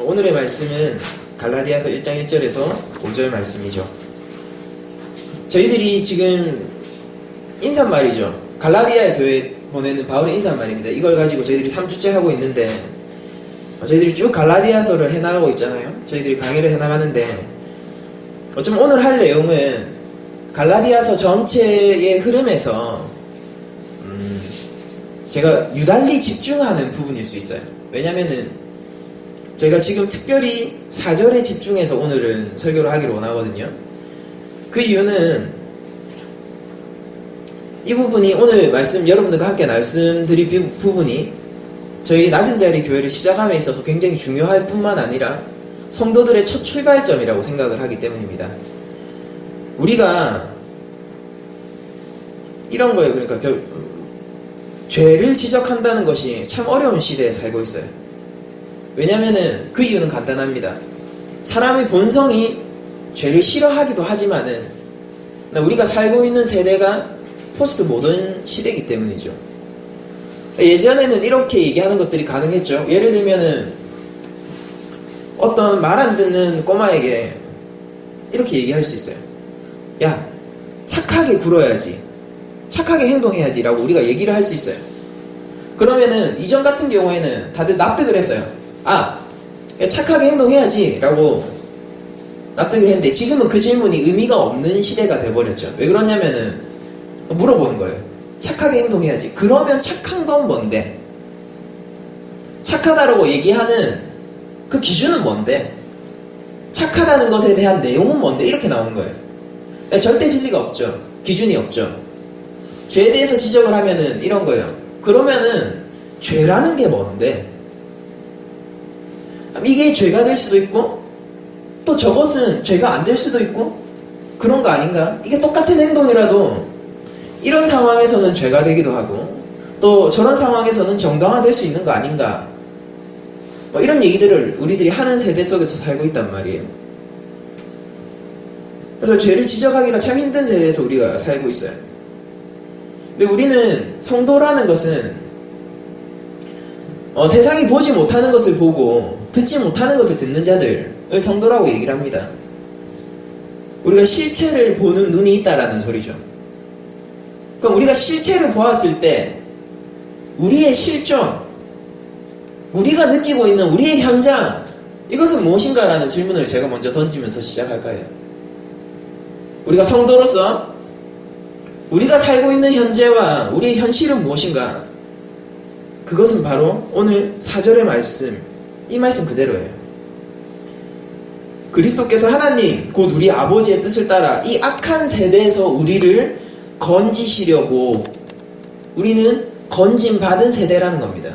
오늘의 말씀은 갈라디아서 1장 1절에서 5절 말씀이죠. 저희들이 지금 인사말이죠. 갈라디아 교회에 보내는 바울의 인사말입니다. 이걸 가지고 저희들이 3주째 하고 있는데, 저희들이 쭉 갈라디아서를 해나가고 있잖아요. 저희들이 강의를 해나가는데, 어쩌면 오늘 할 내용은 갈라디아서 전체의 흐름에서 제가 유달리 집중하는 부분일 수 있어요. 왜냐면은 제가 지금 특별히 4절에 집중해서 오늘은 설교를 하기를 원하거든요. 그 이유는 이 부분이 오늘 말씀, 여러분들과 함께 말씀드릴 부분이 저희 낮은 자리 교회를 시작함에 있어서 굉장히 중요할 뿐만 아니라 성도들의 첫 출발점이라고 생각을 하기 때문입니다. 우리가 이런 거예요. 그러니까 죄를 지적한다는 것이 참 어려운 시대에 살고 있어요. 왜냐면은 그 이유는 간단합니다. 사람의 본성이 죄를 싫어하기도 하지만은 우리가 살고 있는 세대가 포스트 모던 시대이기 때문이죠. 예전에는 이렇게 얘기하는 것들이 가능했죠. 예를 들면은 어떤 말 안 듣는 꼬마에게 이렇게 얘기할 수 있어요. 야, 착하게 굴어야지, 착하게 행동해야지 라고 우리가 얘기를 할 수 있어요. 그러면은 이전 같은 경우에는 다들 납득을 했어요. 아, 착하게 행동해야지 라고 납득을 했는데, 지금은 그 질문이 의미가 없는 시대가 돼버렸죠. 왜 그러냐면은 물어보는 거예요. 착하게 행동해야지. 그러면 착한 건 뭔데? 착하다라고 얘기하는 그 기준은 뭔데? 착하다는 것에 대한 내용은 뭔데? 이렇게 나오는 거예요. 절대 진리가 없죠. 기준이 없죠. 죄에 대해서 지적을 하면은 이런 거예요. 그러면은 죄라는 게 뭔데? 이게 죄가 될 수도 있고, 또 저것은 죄가 안 될 수도 있고, 그런 거 아닌가? 이게 똑같은 행동이라도 이런 상황에서는 죄가 되기도 하고, 또 저런 상황에서는 정당화될 수 있는 거 아닌가? 이런 얘기들을 우리들이 하는 세대 속에서 살고 있단 말이에요. 그래서 죄를 지적하기가 참 힘든 세대에서 우리가 살고 있어요. 근데 우리는 성도라는 것은 세상이 보지 못하는 것을 보고 듣지 못하는 것을 듣는 자들을 성도라고 얘기를 합니다. 우리가 실체를 보는 눈이 있다라는 소리죠. 그럼 우리가 실체를 보았을 때 우리의 실존, 우리가 느끼고 있는 우리의 현장, 이것은 무엇인가라는 질문을 제가 먼저 던지면서 시작할까요? 우리가 성도로서 우리가 살고 있는 현재와 우리의 현실은 무엇인가? 그것은 바로 오늘 4절의 말씀, 이 말씀 그대로예요. 그리스도께서 하나님, 곧 우리 아버지의 뜻을 따라 이 악한 세대에서 우리를 건지시려고, 우리는 건짐받은 세대라는 겁니다.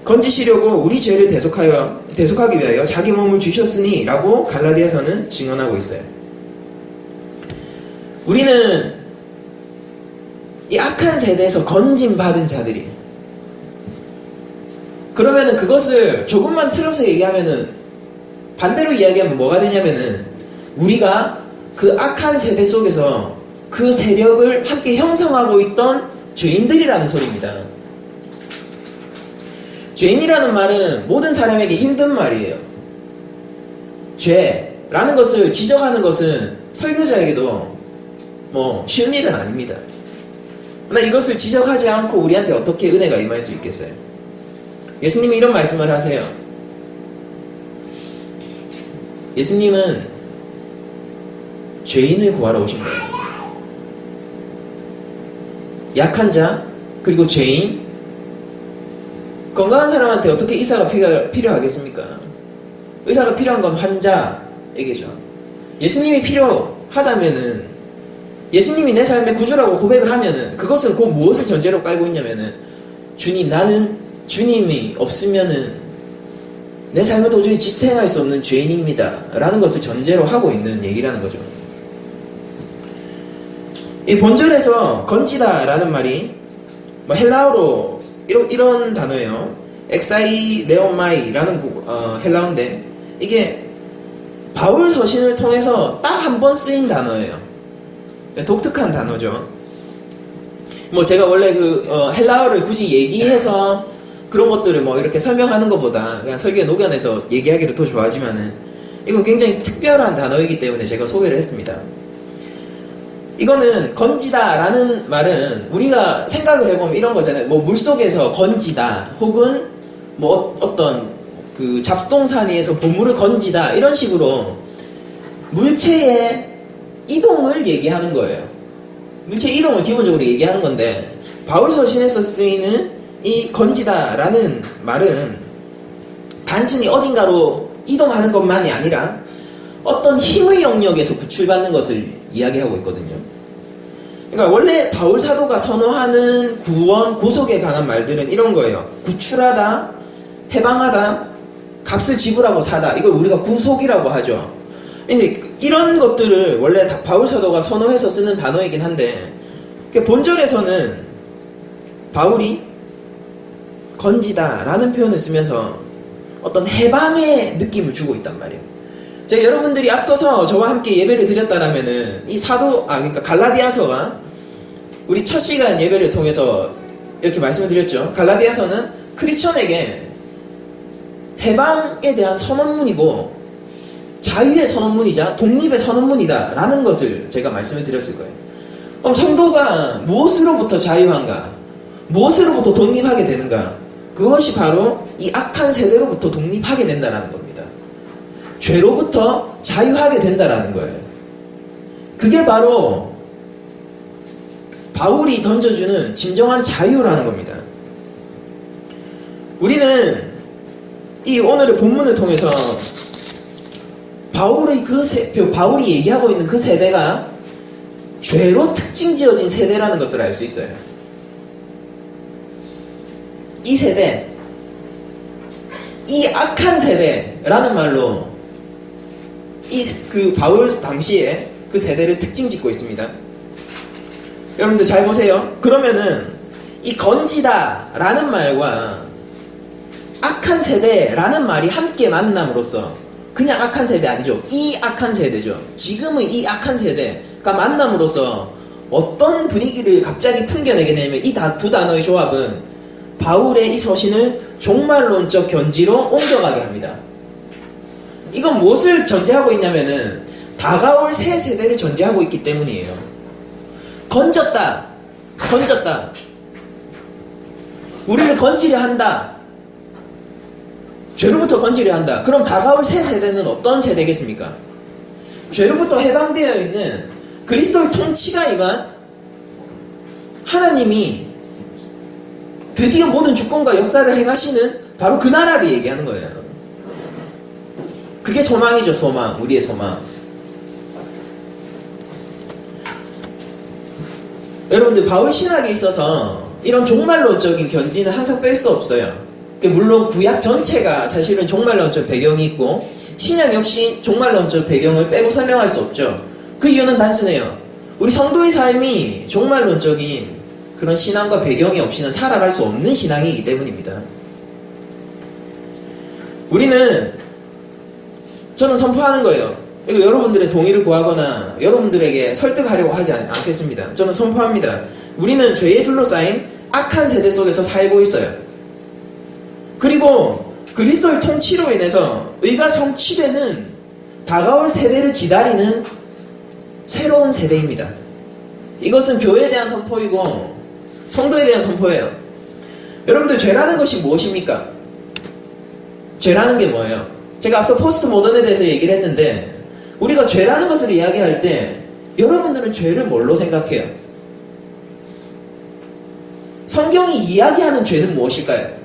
건지시려고 우리 죄를 대속하기 위하여 자기 몸을 주셨으니 라고 갈라디아서는 증언하고 있어요. 우리는 이 악한 세대에서 건짐받은 자들이에요. 그러면은 그것을 조금만 틀어서 얘기하면은, 반대로 이야기하면 뭐가 되냐면은, 우리가 그 악한 세대 속에서 그 세력을 함께 형성하고 있던 죄인들이라는 소리입니다. 죄인이라는 말은 모든 사람에게 힘든 말이에요. 죄라는 것을 지적하는 것은 설교자에게도 쉬운 일은 아닙니다. 그러나 이것을 지적하지 않고 우리한테 어떻게 은혜가 임할 수 있겠어요? 예수님이 이런 말씀을 하세요. 예수님은 죄인을 구하러 오신 거예요. 약한 자, 그리고 죄인, 건강한 사람한테 어떻게 의사가 필요하겠습니까? 의사가 필요한 건 환자에게죠. 예수님이 필요하다면은, 예수님이 내 삶의 구주라고 고백을 하면은, 그것은 곧 무엇을 전제로 깔고 있냐면은, 주님, 나는 주님이 없으면은 내 삶을 도저히 지탱할 수 없는 죄인입니다 라는 것을 전제로 하고 있는 얘기라는 거죠. 이 본절에서 건지다 라는 말이 헬라어로 이런 단어예요. 엑사이 레온마이 라는 헬라어인데, 이게 바울 서신을 통해서 딱 한 번 쓰인 단어예요. 독특한 단어죠. 제가 원래 헬라어를 굳이 얘기해서 그런 것들을 뭐 이렇게 설명하는 것보다 그냥 설교에 녹여내서 얘기하기를 더 좋아하지만은 이건 굉장히 특별한 단어이기 때문에 제가 소개를 했습니다. 이거는 건지다 라는 말은 우리가 생각을 해보면 이런 거잖아요. 뭐 물속에서 건지다 혹은 뭐 어떤 그 잡동사니에서 보물을 건지다 이런 식으로 물체의 이동을 얘기하는 거예요. 물체의 이동을 기본적으로 얘기하는 건데 바울 서신에서 쓰이는 이 건지다 라는 말은 단순히 어딘가로 이동하는 것만이 아니라 어떤 힘의 영역에서 구출받는 것을 이야기하고 있거든요. 그러니까 원래 바울 사도가 선호하는 구원, 구속에 관한 말들은 이런 거예요. 구출하다, 해방하다, 값을 지불하고 사다. 이걸 우리가 구속이라고 하죠. 근데 이런 것들을 원래 바울 사도가 선호해서 쓰는 단어이긴 한데 본절에서는 바울이 건지다 라는 표현을 쓰면서 어떤 해방의 느낌을 주고 있단 말이에요. 제가 여러분들이 앞서서 저와 함께 예배를 드렸다라면은 이 그러니까 갈라디아서가 우리 첫 시간 예배를 통해서 이렇게 말씀을 드렸죠. 갈라디아서는 크리스천에게 해방에 대한 선언문이고 자유의 선언문이자 독립의 선언문이다 라는 것을 제가 말씀을 드렸을 거예요. 그럼 성도가 무엇으로부터 자유한가? 무엇으로부터 독립하게 되는가? 그것이 바로 이 악한 세대로부터 독립하게 된다는 겁니다. 죄로부터 자유하게 된다는 거예요. 그게 바로 바울이 던져주는 진정한 자유라는 겁니다. 우리는 이 오늘의 본문을 통해서 바울이 얘기하고 있는 그 세대가 죄로 특징 지어진 세대라는 것을 알 수 있어요. 이 세대, 이 악한 세대라는 말로 그 바울 당시에 그 세대를 특징 짓고 있습니다. 여러분들 잘 보세요. 그러면은 이 건지다 라는 말과 악한 세대라는 말이 함께 만남으로써 그냥 악한 세대 아니죠. 이 악한 세대죠. 지금의 이 악한 세대가 만남으로써 어떤 분위기를 갑자기 풍겨내게 되냐면 이 두 단어의 조합은 바울의 이 서신을 종말론적 견지로 옮겨가게 합니다. 이건 무엇을 전제하고 있냐면은 다가올 새 세대를 전제하고 있기 때문이에요. 건졌다. 우리를 건지려 한다. 죄로부터 건지려 한다. 그럼 다가올 새 세대는 어떤 세대겠습니까? 죄로부터 해방되어 있는 그리스도의 통치가 임한 하나님이 드디어 모든 주권과 역사를 행하시는 바로 그 나라를 얘기하는 거예요. 그게 소망이죠. 소망. 우리의 소망. 여러분들 바울 신학에 있어서 이런 종말론적인 견지는 항상 뺄 수 없어요. 물론 구약 전체가 사실은 종말론적 배경이 있고 신약 역시 종말론적 배경을 빼고 설명할 수 없죠. 그 이유는 단순해요. 우리 성도의 삶이 종말론적인 그런 신앙과 배경이 없이는 살아갈 수 없는 신앙이기 때문입니다. 저는 선포하는 거예요. 이거 여러분들의 동의를 구하거나 여러분들에게 설득하려고 하지 않겠습니다. 저는 선포합니다. 우리는 죄에 둘러싸인 악한 세대 속에서 살고 있어요. 그리고 그리스도의 통치로 인해서 의가 성취되는 다가올 세대를 기다리는 새로운 세대입니다. 이것은 교회에 대한 선포이고 성도에 대한 선포예요. 여러분들 죄라는 것이 무엇입니까? 죄라는 게 뭐예요? 제가 앞서 포스트 모던에 대해서 얘기를 했는데 우리가 죄라는 것을 이야기할 때 여러분들은 죄를 뭘로 생각해요? 성경이 이야기하는 죄는 무엇일까요?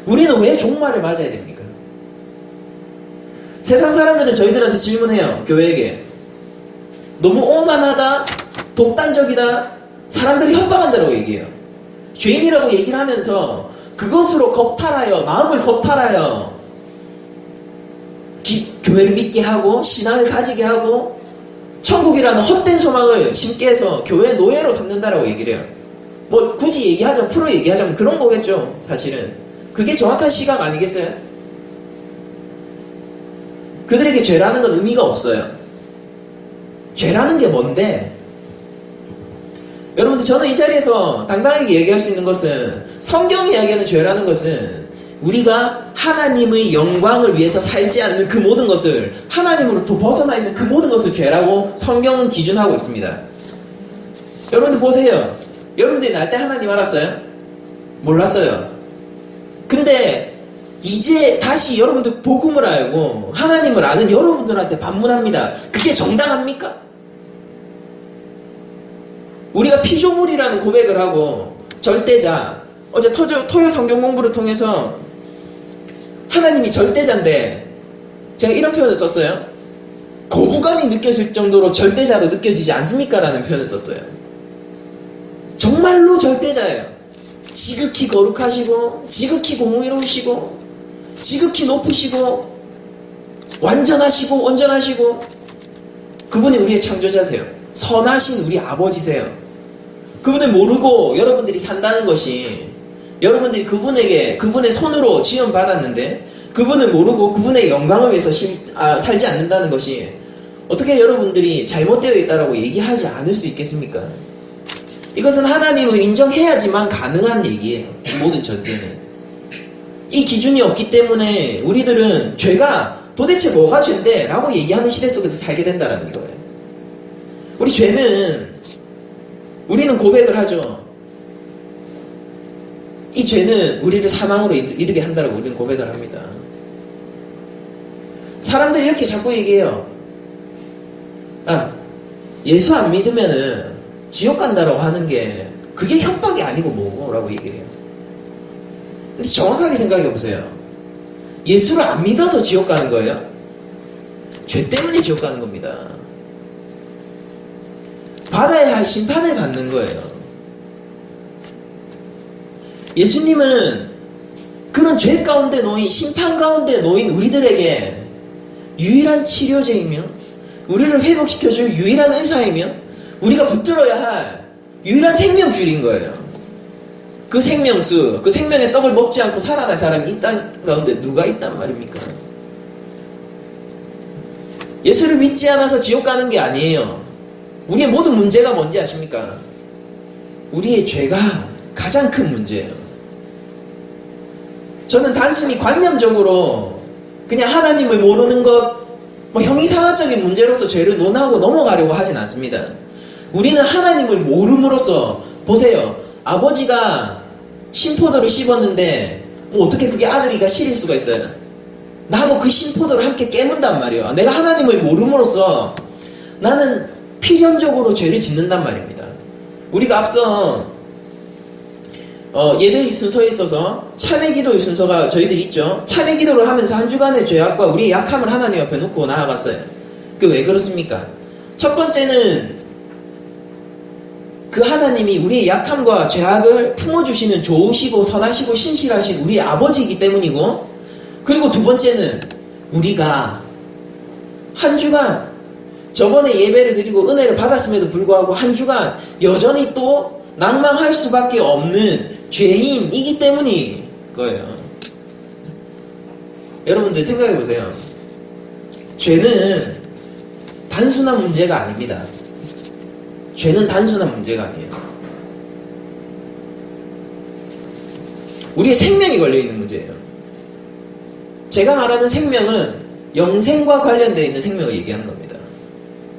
우리는 왜 종말을 맞아야 됩니까? 세상 사람들은 저희들한테 질문해요. 교회에게. 너무 오만하다, 독단적이다, 사람들이 협박한다고 얘기해요. 죄인이라고 얘기를 하면서 그것으로 겁탈하여, 마음을 겁탈하여 교회를 믿게 하고 신앙을 가지게 하고 천국이라는 헛된 소망을 심게 해서 교회 노예로 삼는다라고 얘기를 해요. 뭐 굳이 얘기하자면 프로 얘기하자면 그런 거겠죠. 사실은 그게 정확한 시각 아니겠어요? 그들에게 죄라는 건 의미가 없어요. 죄라는 게 뭔데? 여러분들, 저는 이 자리에서 당당하게 얘기할 수 있는 것은, 성경이 이야기하는 죄라는 것은 우리가 하나님의 영광을 위해서 살지 않는 그 모든 것을, 하나님으로부터 벗어나 있는 그 모든 것을 죄라고 성경은 기준하고 있습니다. 여러분들 보세요. 여러분들이 날 때 하나님 알았어요? 몰랐어요. 근데 이제 다시 여러분들 복음을 알고 하나님을 아는 여러분들한테 반문합니다. 그게 정당합니까? 우리가 피조물이라는 고백을 하고 절대자, 어제 토요 성경 공부를 통해서 하나님이 절대자인데 제가 이런 표현을 썼어요. 거부감이 느껴질 정도로 절대자로 느껴지지 않습니까? 라는 표현을 썼어요. 정말로 절대자예요. 지극히 거룩하시고 지극히 공의로우시고 지극히 높으시고 완전하시고 온전하시고, 그분이 우리의 창조자세요. 선하신 우리 아버지세요. 그분을 모르고 여러분들이 산다는 것이, 여러분들이 그분의 손으로 지원받았는데 그분을 모르고 그분의 영광을 위해서 살지 않는다는 것이 어떻게 여러분들이 잘못되어 있다라고 얘기하지 않을 수 있겠습니까? 이것은 하나님을 인정해야지만 가능한 얘기예요. 모든 전제는. 이 기준이 없기 때문에 우리들은 죄가 도대체 뭐가 죄인데? 라고 얘기하는 시대 속에서 살게 된다는 거예요. 우리는 고백을 하죠. 이 죄는 우리를 사망으로 이르게 한다고 우리는 고백을 합니다. 사람들이 이렇게 자꾸 얘기해요. 예수 안 믿으면은 지옥 간다라고 하는 게 그게 협박이 아니고 뭐고? 라고 얘기해요. 근데 정확하게 생각해 보세요. 예수를 안 믿어서 지옥 가는 거예요? 죄 때문에 지옥 가는 겁니다. 받아야 할 심판을 받는 거예요. 예수님은 그런 죄 가운데 놓인, 심판 가운데 놓인 우리들에게 유일한 치료제이며 우리를 회복시켜줄 유일한 의사이며 우리가 붙들어야 할 유일한 생명줄인 거예요. 그 생명수, 그 생명의 떡을 먹지 않고 살아날 사람이 이 땅 가운데 누가 있단 말입니까? 예수를 믿지 않아서 지옥 가는 게 아니에요. 우리의 모든 문제가 뭔지 아십니까? 우리의 죄가 가장 큰 문제예요. 저는 단순히 관념적으로 그냥 하나님을 모르는 것, 형이상학적인 문제로서 죄를 논하고 넘어가려고 하진 않습니다. 우리는 하나님을 모름으로써, 보세요. 아버지가 신포도를 씹었는데 어떻게 그게 아들이가 실일 수가 있어요? 나도 그 신포도를 함께 깨문단 말이에요. 내가 하나님을 모름으로써 나는 필연적으로 죄를 짓는단 말입니다. 우리가 앞서 예배 순서에 있어서 참회 기도 순서가 저희들이 있죠. 참회 기도를 하면서 한 주간의 죄악과 우리의 약함을 하나님 앞에 놓고 나아갔어요. 그 왜 그렇습니까? 첫 번째는 그 하나님이 우리의 약함과 죄악을 품어주시는 좋으시고 선하시고 신실하신 우리의 아버지이기 때문이고, 그리고 두 번째는 우리가 한 주간 저번에 예배를 드리고 은혜를 받았음에도 불구하고 한 주간 여전히 또 낭망할 수밖에 없는 죄인이기 때문인 거예요. 여러분들 생각해 보세요. 죄는 단순한 문제가 아닙니다. 죄는 단순한 문제가 아니에요. 우리의 생명이 걸려있는 문제예요. 제가 말하는 생명은 영생과 관련되어 있는 생명을 얘기하는 겁니다.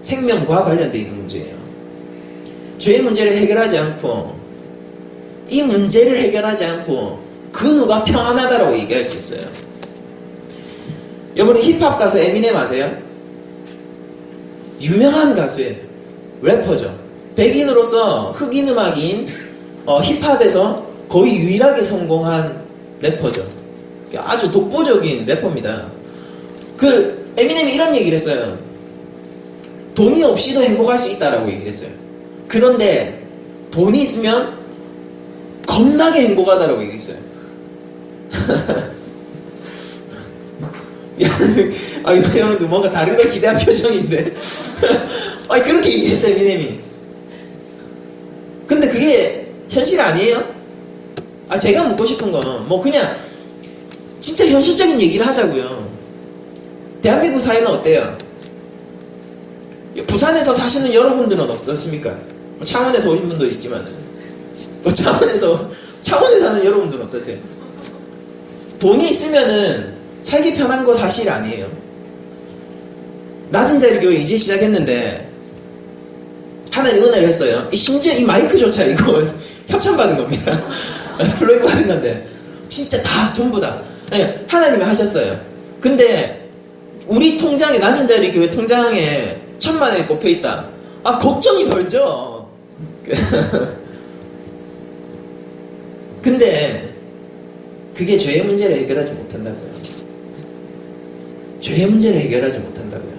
생명과 관련되어 있는 문제예요. 죄의 문제를 해결하지 않고, 이 문제를 해결하지 않고 그 누가 평안하다라고 얘기할 수 있어요. 여러분 힙합 가수 에미넴 아세요? 유명한 가수예요. 래퍼죠. 백인으로서 흑인 음악인 힙합에서 거의 유일하게 성공한 래퍼죠. 아주 독보적인 래퍼입니다. 그 에미넴이 이런 얘기를 했어요. 돈이 없이도 행복할 수 있다라고 얘기를 했어요. 그런데 돈이 있으면 겁나게 행복하다라고 얘기했어요. 이거 여러분들 뭔가 다른 걸 기대한 표정인데. 그렇게 얘기했어요, 에미넴이. 근데 그게 현실 아니에요? 제가 묻고 싶은 건, 그냥, 진짜 현실적인 얘기를 하자고요. 대한민국 사회는 어때요? 부산에서 사시는 여러분들은 어떻습니까? 창원에서 오신 분도 있지만 창원에서 사는 여러분들은 어떠세요? 돈이 있으면은 살기 편한 거 사실 아니에요. 낮은 자리 교회 이제 시작했는데 하나님 은혜를 했어요. 심지어 이 마이크조차 이거 협찬받은 겁니다. 플러그 받은 건데 진짜 다 전부 다 하나님이 하셨어요. 근데 우리 통장에, 낮은 자리 교회 통장에 1,000만 원이 꼽혀 있다. 아, 걱정이 덜죠. 근데 그게 죄의 문제를 해결하지 못한다고요. 죄의 문제를 해결하지 못한다고요.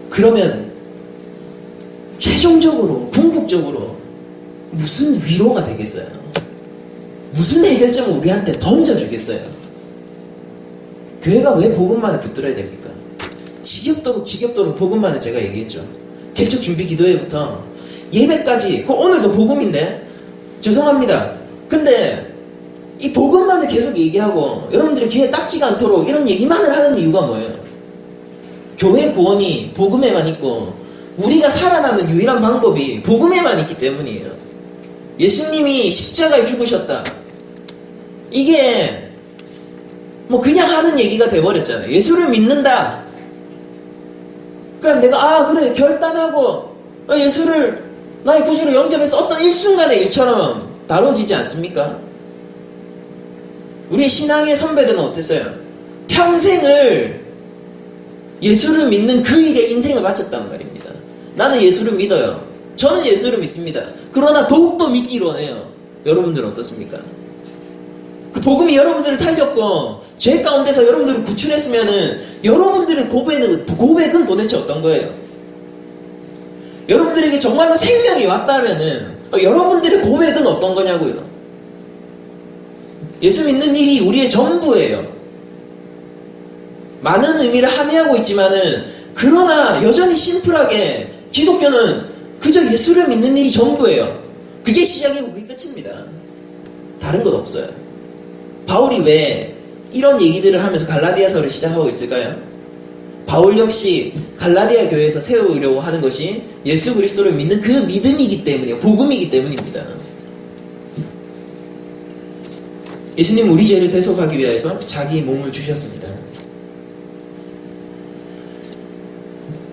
그러면 최종적으로 궁극적으로 무슨 위로가 되겠어요? 무슨 해결점을 우리한테 던져주겠어요? 교회가 왜 복음만을 붙들어야 됩니까? 지겹도록 복음만을 제가 얘기했죠. 개척 준비 기도회부터 예배까지, 오늘도 복음인데 죄송합니다. 근데 이 복음만을 계속 얘기하고 여러분들이 귀에 딱지가 않도록 이런 얘기만을 하는 이유가 뭐예요? 교회 구원이 복음에만 있고 우리가 살아나는 유일한 방법이 복음에만 있기 때문이에요. 예수님이 십자가에 죽으셨다. 이게 뭐 그냥 하는 얘기가 돼버렸잖아요. 예수를 믿는다. 그러니까 내가 그래 결단하고 예수를 나의 구주로 영접해서 어떤 일순간의 일처럼 다뤄지지 않습니까? 우리 신앙의 선배들은 어땠어요? 평생을 예수를 믿는 그 일에 인생을 바쳤단 말입니다. 나는 예수를 믿어요. 저는 예수를 믿습니다. 그러나 더욱더 믿기로 원해요. 여러분들은 어떻습니까? 그 복음이 여러분들을 살렸고 죄 가운데서 여러분들을 구출했으면은 여러분들의 고백은 도대체 어떤 거예요? 여러분들에게 정말로 생명이 왔다면은 여러분들의 고백은 어떤 거냐고요? 예수 믿는 일이 우리의 전부예요. 많은 의미를 함의하고 있지만은 그러나 여전히 심플하게 기독교는 그저 예수를 믿는 일이 전부예요. 그게 시작이고 그게 끝입니다. 다른 것 없어요. 바울이 왜 이런 얘기들을 하면서 갈라디아서를 시작하고 있을까요? 바울 역시 갈라디아 교회에서 세우려고 하는 것이 예수 그리스도를 믿는 그 믿음이기 때문이에요. 복음이기 때문입니다. 예수님 우리 죄를 대속하기 위해서 자기 몸을 주셨습니다.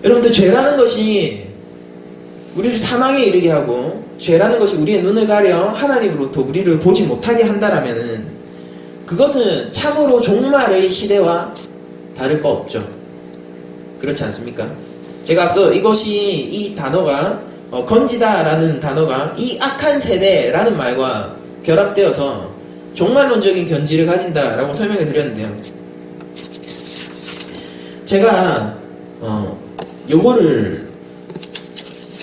여러분들 죄라는 것이 우리를 사망에 이르게 하고 죄라는 것이 우리의 눈을 가려 하나님으로부터 우리를 보지 못하게 한다라면은 그것은 참으로 종말의 시대와 다를 바 없죠. 그렇지 않습니까? 제가 앞서 이 단어가 건지다라는 단어가 이 악한 세대라는 말과 결합되어서 종말론적인 견지를 가진다라고 설명을 드렸는데요. 제가 요거를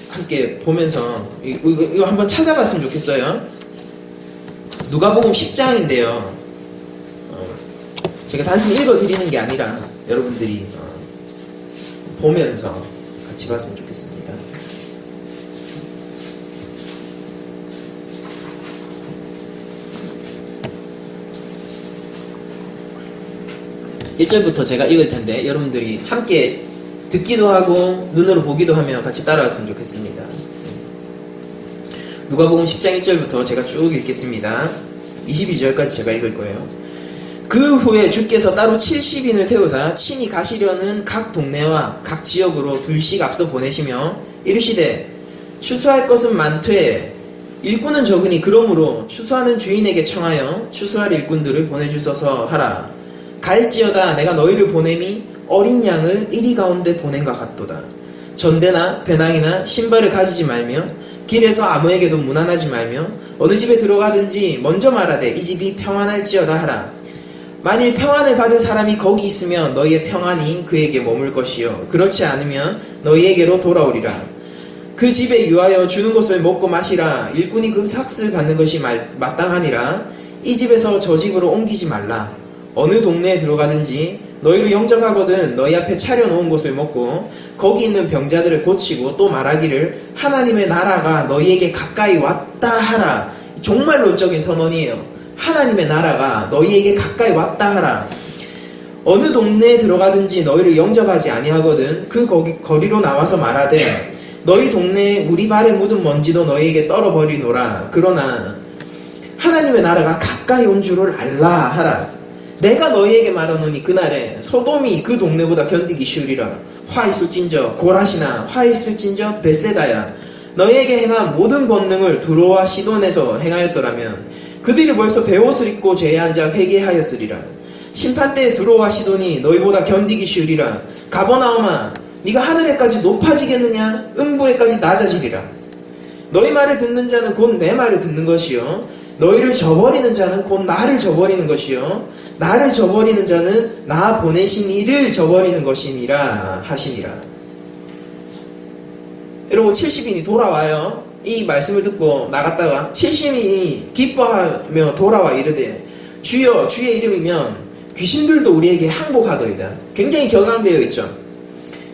함께 보면서 이거 한번 찾아봤으면 좋겠어요. 누가복음 10장인데요. 제가 단순히 읽어드리는 게 아니라 여러분들이 보면서 같이 봤으면 좋겠습니다. 1절부터 제가 읽을 텐데 여러분들이 함께 듣기도 하고 눈으로 보기도 하며 같이 따라왔으면 좋겠습니다. 누가복음 10장 1절부터 제가 쭉 읽겠습니다. 22절까지 제가 읽을 거예요. 그 후에 주께서 따로 70인을 세우사 친히 가시려는 각 동네와 각 지역으로 둘씩 앞서 보내시며 이르시되 추수할 것은 많되 일꾼은 적으니 그러므로 추수하는 주인에게 청하여 추수할 일꾼들을 보내주소서 하라. 갈지어다 내가 너희를 보냄이 어린 양을 이리 가운데 보낸과 같도다. 전대나 배낭이나 신발을 가지지 말며 길에서 아무에게도 문안하지 말며 어느 집에 들어가든지 먼저 말하되 이 집이 평안할지어다 하라. 만일 평안을 받을 사람이 거기 있으면 너희의 평안이 그에게 머물 것이요 그렇지 않으면 너희에게로 돌아오리라. 그 집에 유하여 주는 것을 먹고 마시라. 일꾼이 그 삭슬 받는 것이 마땅하니라. 이 집에서 저 집으로 옮기지 말라. 어느 동네에 들어가든지 너희를 영접하거든 너희 앞에 차려놓은 것을 먹고 거기 있는 병자들을 고치고 또 말하기를 하나님의 나라가 너희에게 가까이 왔다 하라. 종말론적인 선언이에요. 하나님의 나라가 너희에게 가까이 왔다 하라. 어느 동네에 들어가든지 너희를 영접하지 아니하거든 그 거리로 나와서 말하되 너희 동네에 우리 발에 묻은 먼지도 너희에게 떨어버리노라. 그러나 하나님의 나라가 가까이 온 줄을 알라 하라. 내가 너희에게 말하노니 그날에 소돔이 그 동네보다 견디기 쉬우리라. 화 있을진저 고라시나 화 있을진저 벳세다야. 너희에게 행한 모든 권능을 두로와 시돈에서 행하였더라면 그들이 벌써 베옷을 입고 죄에 앉아 회개하였으리라. 심판때에 두로와 시돈이 너희보다 견디기 쉬우리라. 가버나움아 네가 하늘에까지 높아지겠느냐? 음부에까지 낮아지리라. 너희 말을 듣는 자는 곧 내 말을 듣는 것이요 너희를 저버리는 자는 곧 나를 저버리는 것이요 나를 저버리는 자는 나 보내신 이를 저버리는 것이니라 하시니라. 여러분 70인이 돌아와요. 이 말씀을 듣고 나갔다가 70인이 기뻐하며 돌아와 이르되 주여 주의 이름이면 귀신들도 우리에게 항복하더이다. 굉장히 격앙되어 있죠.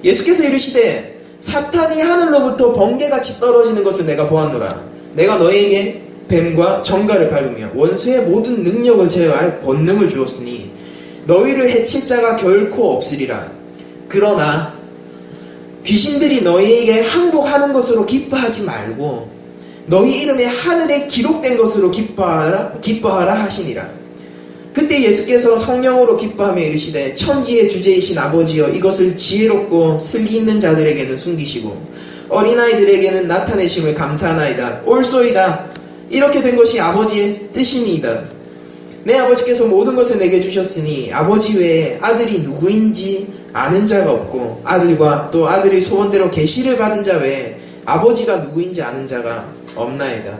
예수께서 이르시되 사탄이 하늘로부터 번개같이 떨어지는 것을 내가 보았노라. 내가 너희에게 뱀과 정갈을 밟으며 원수의 모든 능력을 제어할 권능을 주었으니 너희를 해칠 자가 결코 없으리라. 그러나 귀신들이 너희에게 항복하는 것으로 기뻐하지 말고 너희 이름에 하늘에 기록된 것으로 기뻐하라 하시니라. 그때 예수께서 성령으로 기뻐하며 이르시되 천지의 주제이신 아버지여 이것을 지혜롭고 슬기 있는 자들에게는 숨기시고 어린아이들에게는 나타내심을 감사하나이다. 옳소이다. 이렇게 된 것이 아버지의 뜻이니이다. 내 아버지께서 모든 것을 내게 주셨으니 아버지 외에 아들이 누구인지 아는 자가 없고 아들과 또 아들이 소원대로 계시를 받은 자 외에 아버지가 누구인지 아는 자가 없나이다.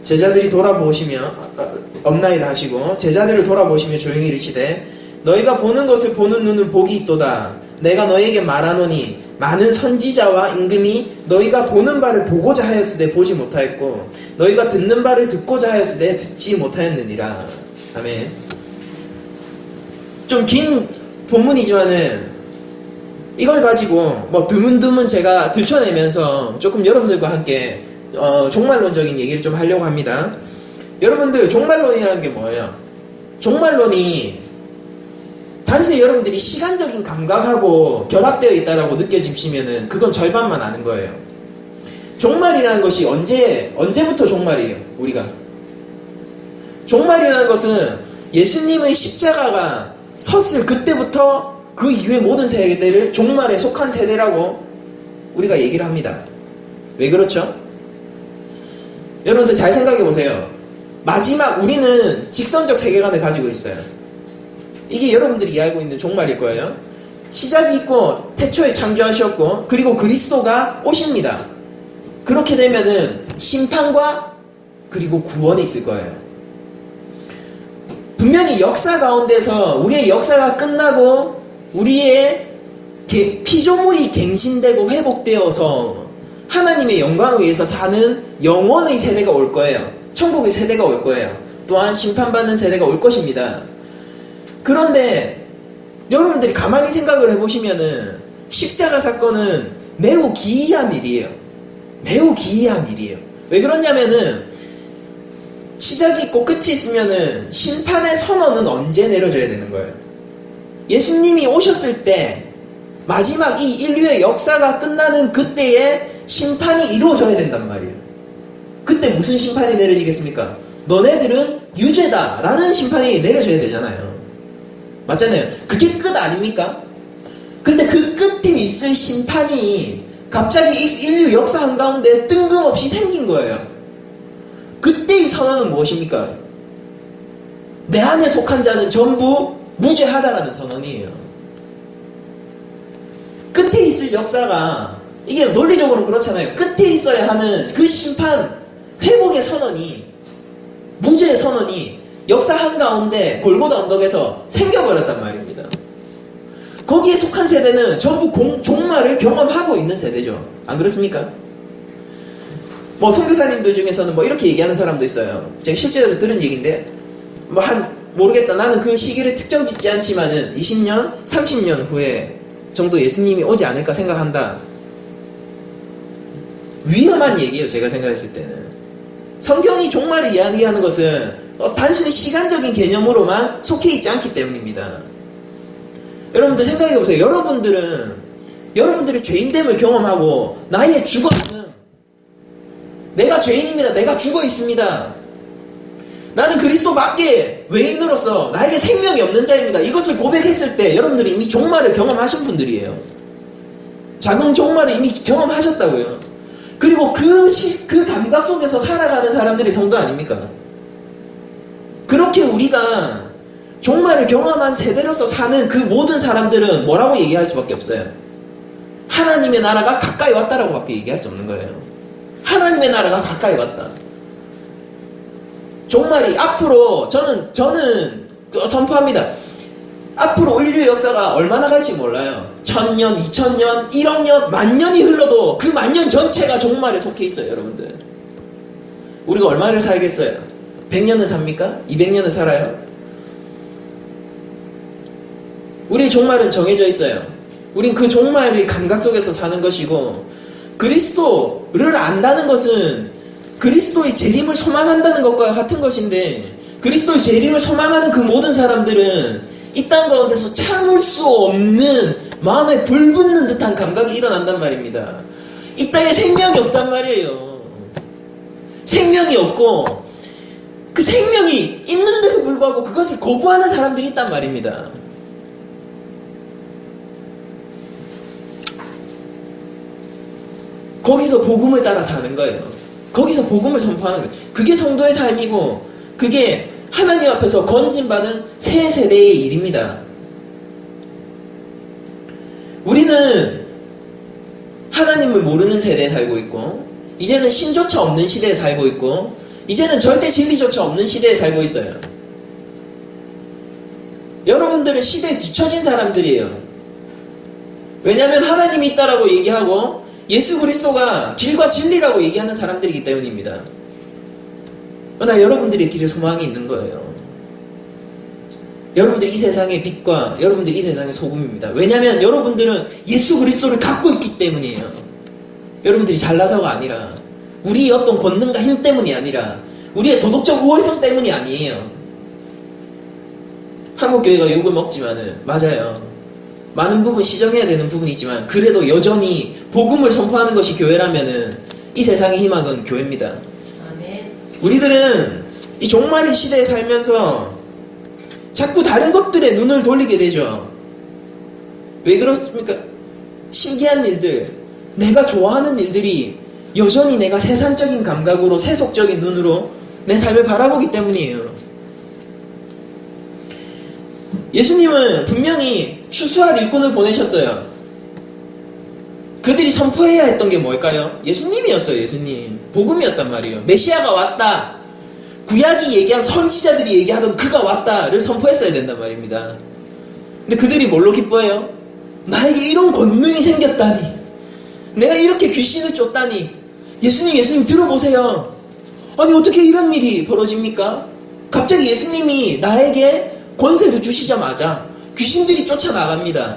제자들이 돌아보시며 없나이다 하시고 제자들을 돌아보시며 조용히 이르시되 너희가 보는 것을 보는 눈은 복이 있도다. 내가 너희에게 말하노니 많은 선지자와 임금이 너희가 보는 바를 보고자 하였으되 보지 못하였고 너희가 듣는 바를 듣고자 하였으되 듣지 못하였느니라. 아멘. 좀 긴 본문이지만은 이걸 가지고 뭐 드문드문 제가 들춰내면서 조금 여러분들과 함께 종말론적인 얘기를 좀 하려고 합니다. 여러분들 종말론이라는 게 뭐예요? 종말론이 단순히 여러분들이 시간적인 감각하고 결합되어 있다라고 느껴지시면은 그건 절반만 아는 거예요. 종말이라는 것이 언제부터 종말이에요? 우리가 종말이라는 것은 예수님의 십자가가 섰을 그때부터 그 이후의 모든 세대를 종말에 속한 세대라고 우리가 얘기를 합니다. 왜 그렇죠? 여러분들 잘 생각해 보세요. 마지막 우리는 직선적 세계관을 가지고 있어요. 이게 여러분들이 알고 있는 종말일 거예요. 시작이 있고 태초에 창조하셨고 그리고 그리스도가 오십니다. 그렇게 되면은 심판과 그리고 구원이 있을 거예요. 분명히 역사 가운데서 우리의 역사가 끝나고 우리의 피조물이 갱신되고 회복되어서 하나님의 영광을 위해서 사는 영원의 세대가 올 거예요. 천국의 세대가 올 거예요. 또한 심판받는 세대가 올 것입니다. 그런데 여러분들이 가만히 생각을 해보시면은 십자가 사건은 매우 기이한 일이에요. 매우 기이한 일이에요. 왜 그러냐면은 시작이 있고 끝이 있으면은 심판의 선언은 언제 내려져야 되는 거예요? 예수님이 오셨을 때 마지막 이 인류의 역사가 끝나는 그때에 심판이 이루어져야 된단 말이에요. 그때 무슨 심판이 내려지겠습니까? 너네들은 유죄다 라는 심판이 내려져야 되잖아요. 맞잖아요. 그게 끝 아닙니까? 근데 그 끝에 있을 심판이 갑자기 인류 역사 한가운데 뜬금없이 생긴 거예요. 그때의 선언은 무엇입니까? 내 안에 속한 자는 전부 무죄하다라는 선언이에요. 끝에 있을 역사가 이게 논리적으로 그렇잖아요. 끝에 있어야 하는 그 심판, 회복의 선언이, 무죄의 선언이 역사 한가운데 골고다 언덕에서 생겨버렸단 말입니다. 거기에 속한 세대는 전부 종말을 경험하고 있는 세대죠. 안 그렇습니까? 뭐 선교사님들 중에서는 뭐 이렇게 얘기하는 사람도 있어요. 제가 실제로 들은 얘기인데 모르겠다. 나는 그 시기를 특정 짓지 않지만은 20년, 30년 후에 정도 예수님이 오지 않을까 생각한다. 위험한 얘기예요. 제가 생각했을 때는. 성경이 종말을 이야기하는 것은 단순히 시간적인 개념으로만 속해 있지 않기 때문입니다. 여러분들 생각해보세요. 여러분들은 여러분들이 죄인됨을 경험하고 나의 죽었음, 내가 죄인입니다, 내가 죽어 있습니다, 나는 그리스도 밖에 외인으로서 나에게 생명이 없는 자입니다, 이것을 고백했을 때 여러분들이 이미 종말을 경험하신 분들이에요. 작은 종말을 이미 경험하셨다고요. 그리고 그 감각 속에서 살아가는 사람들이 성도 아닙니까? 그렇게 우리가 종말을 경험한 세대로서 사는 그 모든 사람들은 뭐라고 얘기할 수밖에 없어요? 하나님의 나라가 가까이 왔다라고 밖에 얘기할 수 없는 거예요. 하나님의 나라가 가까이 왔다. 종말이 앞으로 저는 선포합니다. 앞으로 인류 역사가 얼마나 갈지 몰라요. 1000년, 2000년, 1억년, 만년이 흘러도 그 만년 전체가 종말에 속해 있어요, 여러분들. 우리가 얼마를 살겠어요? 100년을 삽니까? 200년을 살아요? 우리의 종말은 정해져 있어요. 우린 그 종말의 감각 속에서 사는 것이고, 그리스도를 안다는 것은 그리스도의 재림을 소망한다는 것과 같은 것인데, 그리스도의 재림을 소망하는 그 모든 사람들은 이 땅 가운데서 참을 수 없는 마음에 불붙는 듯한 감각이 일어난단 말입니다. 이 땅에 생명이 없단 말이에요. 생명이 없고 그 생명이 있는데도 불구하고 그것을 거부하는 사람들이 있단 말입니다. 거기서 복음을 따라 사는 거예요. 거기서 복음을 선포하는 거예요. 그게 성도의 삶이고, 그게 하나님 앞에서 건진받은 새 세대의 일입니다. 우리는 하나님을 모르는 세대에 살고 있고, 이제는 신조차 없는 시대에 살고 있고, 이제는 절대 진리조차 없는 시대에 살고 있어요. 여러분들은 시대에 뒤처진 사람들이에요. 왜냐하면 하나님이 있다라고 얘기하고 예수 그리스도가 길과 진리라고 얘기하는 사람들이기 때문입니다. 그러나 여러분들의 길에 소망이 있는 거예요. 여러분들이 이 세상의 빛과 여러분들이 이 세상의 소금입니다. 왜냐하면 여러분들은 예수 그리스도를 갖고 있기 때문이에요. 여러분들이 잘나서가 아니라, 우리의 어떤 권능과 힘 때문이 아니라, 우리의 도덕적 우월성 때문이 아니에요. 한국교회가 욕을 먹지만은, 맞아요, 많은 부분 시정해야 되는 부분이 있지만, 그래도 여전히 복음을 선포하는 것이 교회라면은 이 세상의 희망은 교회입니다. 우리들은 이 종말의 시대에 살면서 자꾸 다른 것들에 눈을 돌리게 되죠. 왜 그렇습니까? 신기한 일들, 내가 좋아하는 일들이 여전히 내가 세상적인 감각으로, 세속적인 눈으로 내 삶을 바라보기 때문이에요. 예수님은 분명히 추수할 일꾼을 보내셨어요. 그들이 선포해야 했던 게 뭘까요? 예수님이었어요. 예수님. 복음이었단 말이에요. 메시아가 왔다, 구약이 얘기한, 선지자들이 얘기하던 그가 왔다를 선포했어야 된단 말입니다. 근데 그들이 뭘로 기뻐해요? 나에게 이런 권능이 생겼다니, 내가 이렇게 귀신을 쫓다니, 예수님 들어보세요. 아니 어떻게 이런 일이 벌어집니까? 갑자기 예수님이 나에게 권세를 주시자마자 귀신들이 쫓아나갑니다.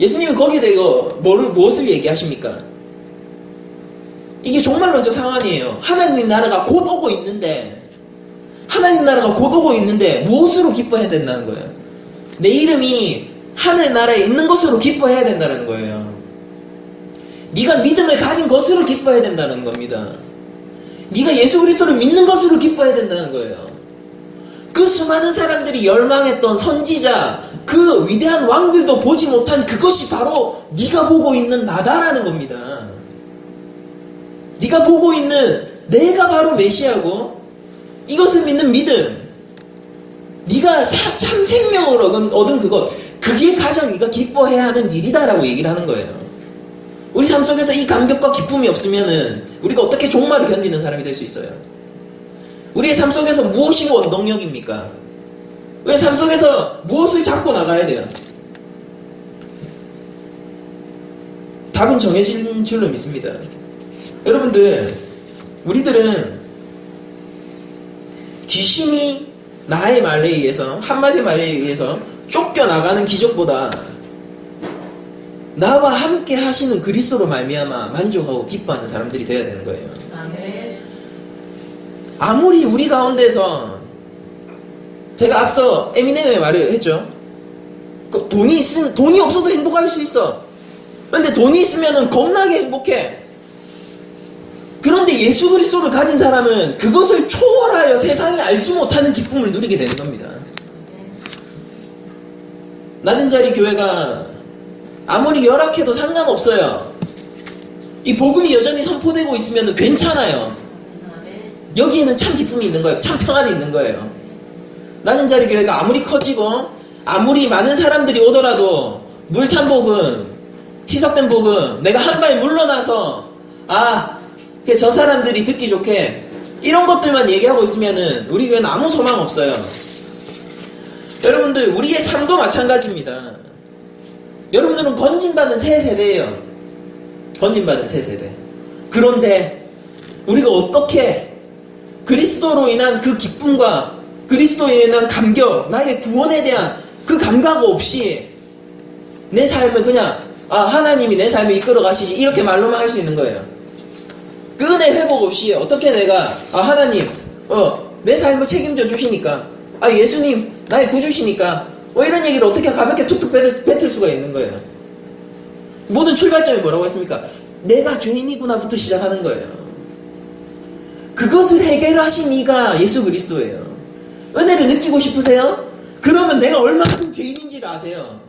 예수님은 거기에 대해 무엇을 얘기하십니까? 이게 종말론적 상황이에요. 하나님의 나라가 곧 오고 있는데, 하나님 나라가 곧 오고 있는데 무엇으로 기뻐해야 된다는 거예요? 내 이름이 하늘 나라에 있는 것으로 기뻐해야 된다는 거예요. 네가 믿음을 가진 것으로 기뻐해야 된다는 겁니다. 네가 예수 그리스도를 믿는 것으로 기뻐해야 된다는 거예요. 그 수많은 사람들이 열망했던 선지자, 그 위대한 왕들도 보지 못한 그것이 바로 네가 보고 있는 나다라는 겁니다. 네가 보고 있는 내가 바로 메시아고, 이것을 믿는 믿음, 네가 참 생명을 얻은 그것, 그게 가장 네가 기뻐해야 하는 일이다라고 얘기를 하는 거예요. 우리 삶 속에서 이 감격과 기쁨이 없으면은 우리가 어떻게 종말을 견디는 사람이 될 수 있어요? 우리의 삶 속에서 무엇이 원동력입니까? 왜 삶 속에서 무엇을 잡고 나가야 돼요? 답은 정해진 줄로 믿습니다. 여러분들, 우리들은 귀신이 나의 말에 의해서, 한마디 말에 의해서 쫓겨나가는 기적보다 나와 함께 하시는 그리스도로 말미암아 만족하고 기뻐하는 사람들이 되어야 되는 거예요. 아멘. 아무리 우리 가운데서, 제가 앞서 에미넴의 말을 했죠. 돈이 없어도 행복할 수 있어. 근데 돈이 있으면 겁나게 행복해. 그런데 예수 그리스도를 가진 사람은 그것을 초월하여 세상이 알지 못하는 기쁨을 누리게 되는 겁니다. 낮은 자리 교회가 아무리 열악해도 상관없어요. 이 복음이 여전히 선포되고 있으면 괜찮아요. 여기에는 참 기쁨이 있는 거예요. 참 평안이 있는 거예요. 낮은 자리 교회가 아무리 커지고 아무리 많은 사람들이 오더라도 물탄 복음, 희석된 복음, 내가 한 발 물러나서 저 사람들이 듣기 좋게 이런 것들만 얘기하고 있으면은 우리 교회는 아무 소망 없어요. 여러분들, 우리의 삶도 마찬가지입니다. 여러분들은 건진받은 새 세대예요. 건진받은 새 세대. 그런데 우리가 어떻게 그리스도로 인한 그 기쁨과 그리스도에 인한 감격, 나의 구원에 대한 그 감각 없이 내 삶을 그냥 하나님이 내 삶을 이끌어 가시지 이렇게 말로만 할 수 있는 거예요. 그 은혜 회복 없이 어떻게 내가 하나님 내 삶을 책임져 주시니까 예수님 나의 구주시니까 이런 얘기를 어떻게 가볍게 툭툭 뱉을 수가 있는 거예요. 모든 출발점이 뭐라고 했습니까? 내가 죄인이구나부터 시작하는 거예요. 그것을 해결하신 이가 예수 그리스도예요. 은혜를 느끼고 싶으세요? 그러면 내가 얼마큼 죄인인지를 아세요.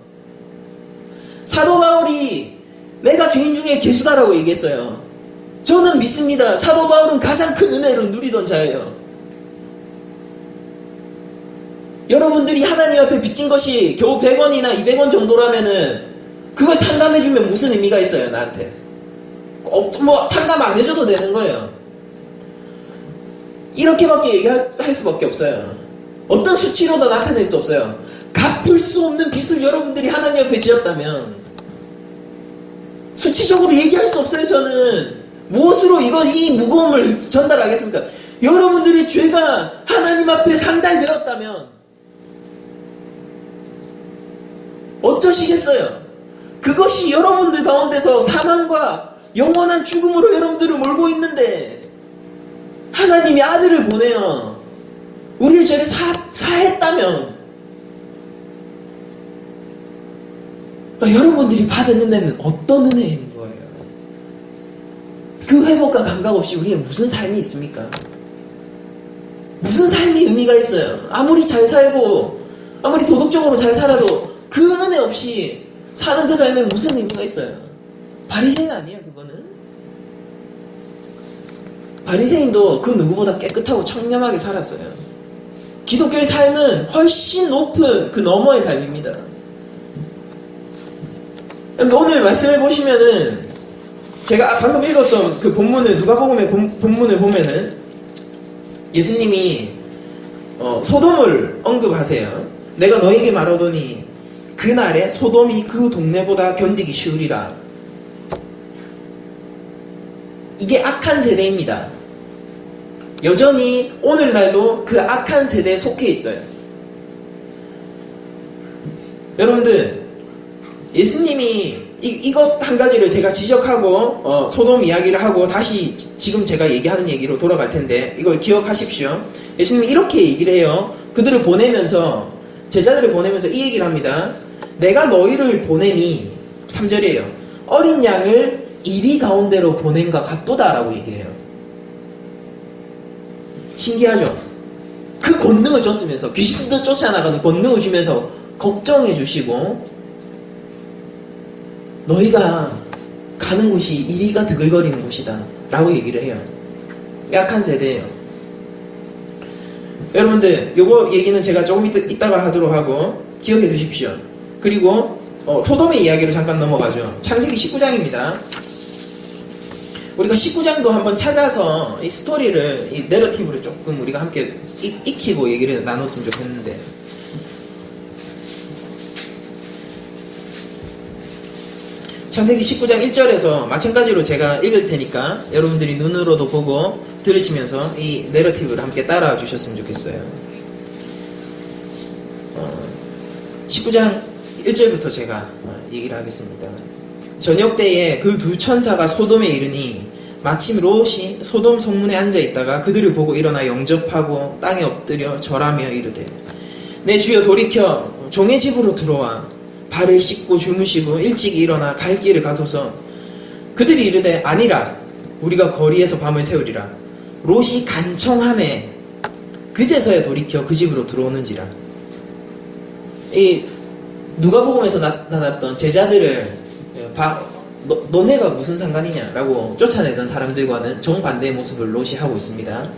사도 바울이 내가 죄인 중에 괴수다라고 얘기했어요. 저는 믿습니다. 사도 바울은 가장 큰 은혜를 누리던 자예요. 여러분들이 하나님 앞에 빚진 것이 겨우 100원이나 200원 정도라면은 그걸 탕감해주면 무슨 의미가 있어요, 나한테? 탕감 안 해줘도 되는 거예요. 이렇게밖에 얘기할 수밖에 없어요. 어떤 수치로도 나타낼 수 없어요. 갚을 수 없는 빚을 여러분들이 하나님 앞에 지었다면 수치적으로 얘기할 수 없어요. 저는 무엇으로 이 무거움을 전달하겠습니까? 여러분들의 죄가 하나님 앞에 상달되었다면 어쩌시겠어요? 그것이 여러분들 가운데서 사망과 영원한 죽음으로 여러분들을 몰고 있는데 하나님이 아들을 보내어 우리의 죄를 사했다면 여러분들이 받은 은혜는 어떤 은혜인 거예요? 그 회복과 감각 없이 우리의 무슨 삶이 있습니까? 무슨 삶이 의미가 있어요? 아무리 잘 살고 아무리 도덕적으로 잘 살아도 그 은혜 없이 사는 그 삶에 무슨 의미가 있어요? 바리새인 아니에요, 그거는? 바리새인도 그 누구보다 깨끗하고 청렴하게 살았어요. 기독교의 삶은 훨씬 높은 그 너머의 삶입니다. 오늘 말씀을 보시면은 제가 방금 읽었던 그 본문을 누가복음의 본문을 보면은 예수님이 소돔을 언급하세요. 내가 너에게 말하더니 그날에 소돔이 그 동네보다 견디기 쉬우리라. 이게 악한 세대입니다. 여전히 오늘날도 그 악한 세대에 속해 있어요. 여러분들, 예수님이 이것 한 가지를 제가 지적하고 소돔 이야기를 하고 다시 지금 제가 얘기하는 얘기로 돌아갈 텐데 이걸 기억하십시오. 예수님이 이렇게 얘기를 해요. 그들을 보내면서, 제자들을 보내면서 이 얘기를 합니다. 내가 너희를 보내니, 3절이에요. 어린 양을 이리 가운데로 보낸과 같도다 라고 얘기를 해요. 신기하죠? 그 권능을 줬으면서, 귀신도 쫓아나가는 권능을 주면서 걱정해 주시고, 너희가 가는 곳이 이리가 드글거리는 곳이다 라고 얘기를 해요. 약한 세대예요. 여러분들, 요거 얘기는 제가 조금 이따가 하도록 하고 기억해 두십시오. 그리고 소돔의 이야기로 잠깐 넘어가죠. 창세기 19장입니다. 우리가 19장도 한번 찾아서 이 스토리를, 이 내러티브를 조금 우리가 함께 익히고 얘기를 나눴으면 좋겠는데, 창세기 19장 1절에서 마찬가지로 제가 읽을 테니까 여러분들이 눈으로도 보고 들으시면서 이 내러티브를 함께 따라와 주셨으면 좋겠어요. 19장 1절부터 제가 얘기를 하겠습니다. 저녁 때에 그 두 천사가 소돔에 이르니 마침 롯이 소돔 성문에 앉아있다가 그들을 보고 일어나 영접하고 땅에 엎드려 절하며 이르되, 내 주여 돌이켜 종의 집으로 들어와 발을 씻고 주무시고 일찍 일어나 갈 길을 가소서. 그들이 이르되 아니라 우리가 거리에서 밤을 새우리라. 롯이 간청하매 그제서야 돌이켜 그 집으로 들어오는지라. 이 누가복음에서 나타났던 제자들을 너네가 무슨 상관이냐라고 쫓아내던 사람들과는 정반대의 모습을 롯이 하고 있습니다.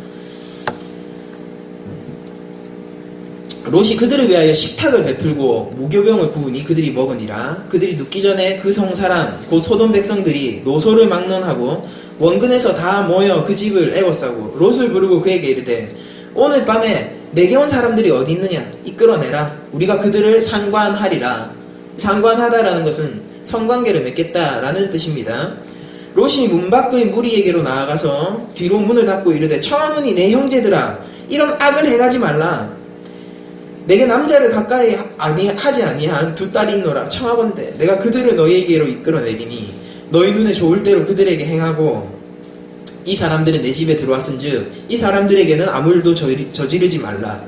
롯이 그들을 위하여 식탁을 베풀고 무교병을 구우니 그들이 먹으니라. 그들이 눕기 전에 그 성 사람 곧 소돔 백성들이 노소를 막론하고 원근에서 다 모여 그 집을 애워싸고 롯을 부르고 그에게 이르되 오늘 밤에 내게 온 사람들이 어디 있느냐 이끌어내라. 우리가 그들을 상관하리라. 상관하다라는 것은 성관계를 맺겠다라는 뜻입니다. 롯이 문 밖의 무리에게로 나아가서 뒤로 문을 닫고 이르되 청하노니 내 형제들아 이런 악을 행하지 말라. 내게 남자를 가까이 하지 아니한 두 딸이 있노라. 청하건대 내가 그들을 너희에게로 이끌어내리니 너희 눈에 좋을 대로 그들에게 행하고 이 사람들은 내 집에 들어왔은즉 이 사람들에게는 아무 일도 저지르지 말라.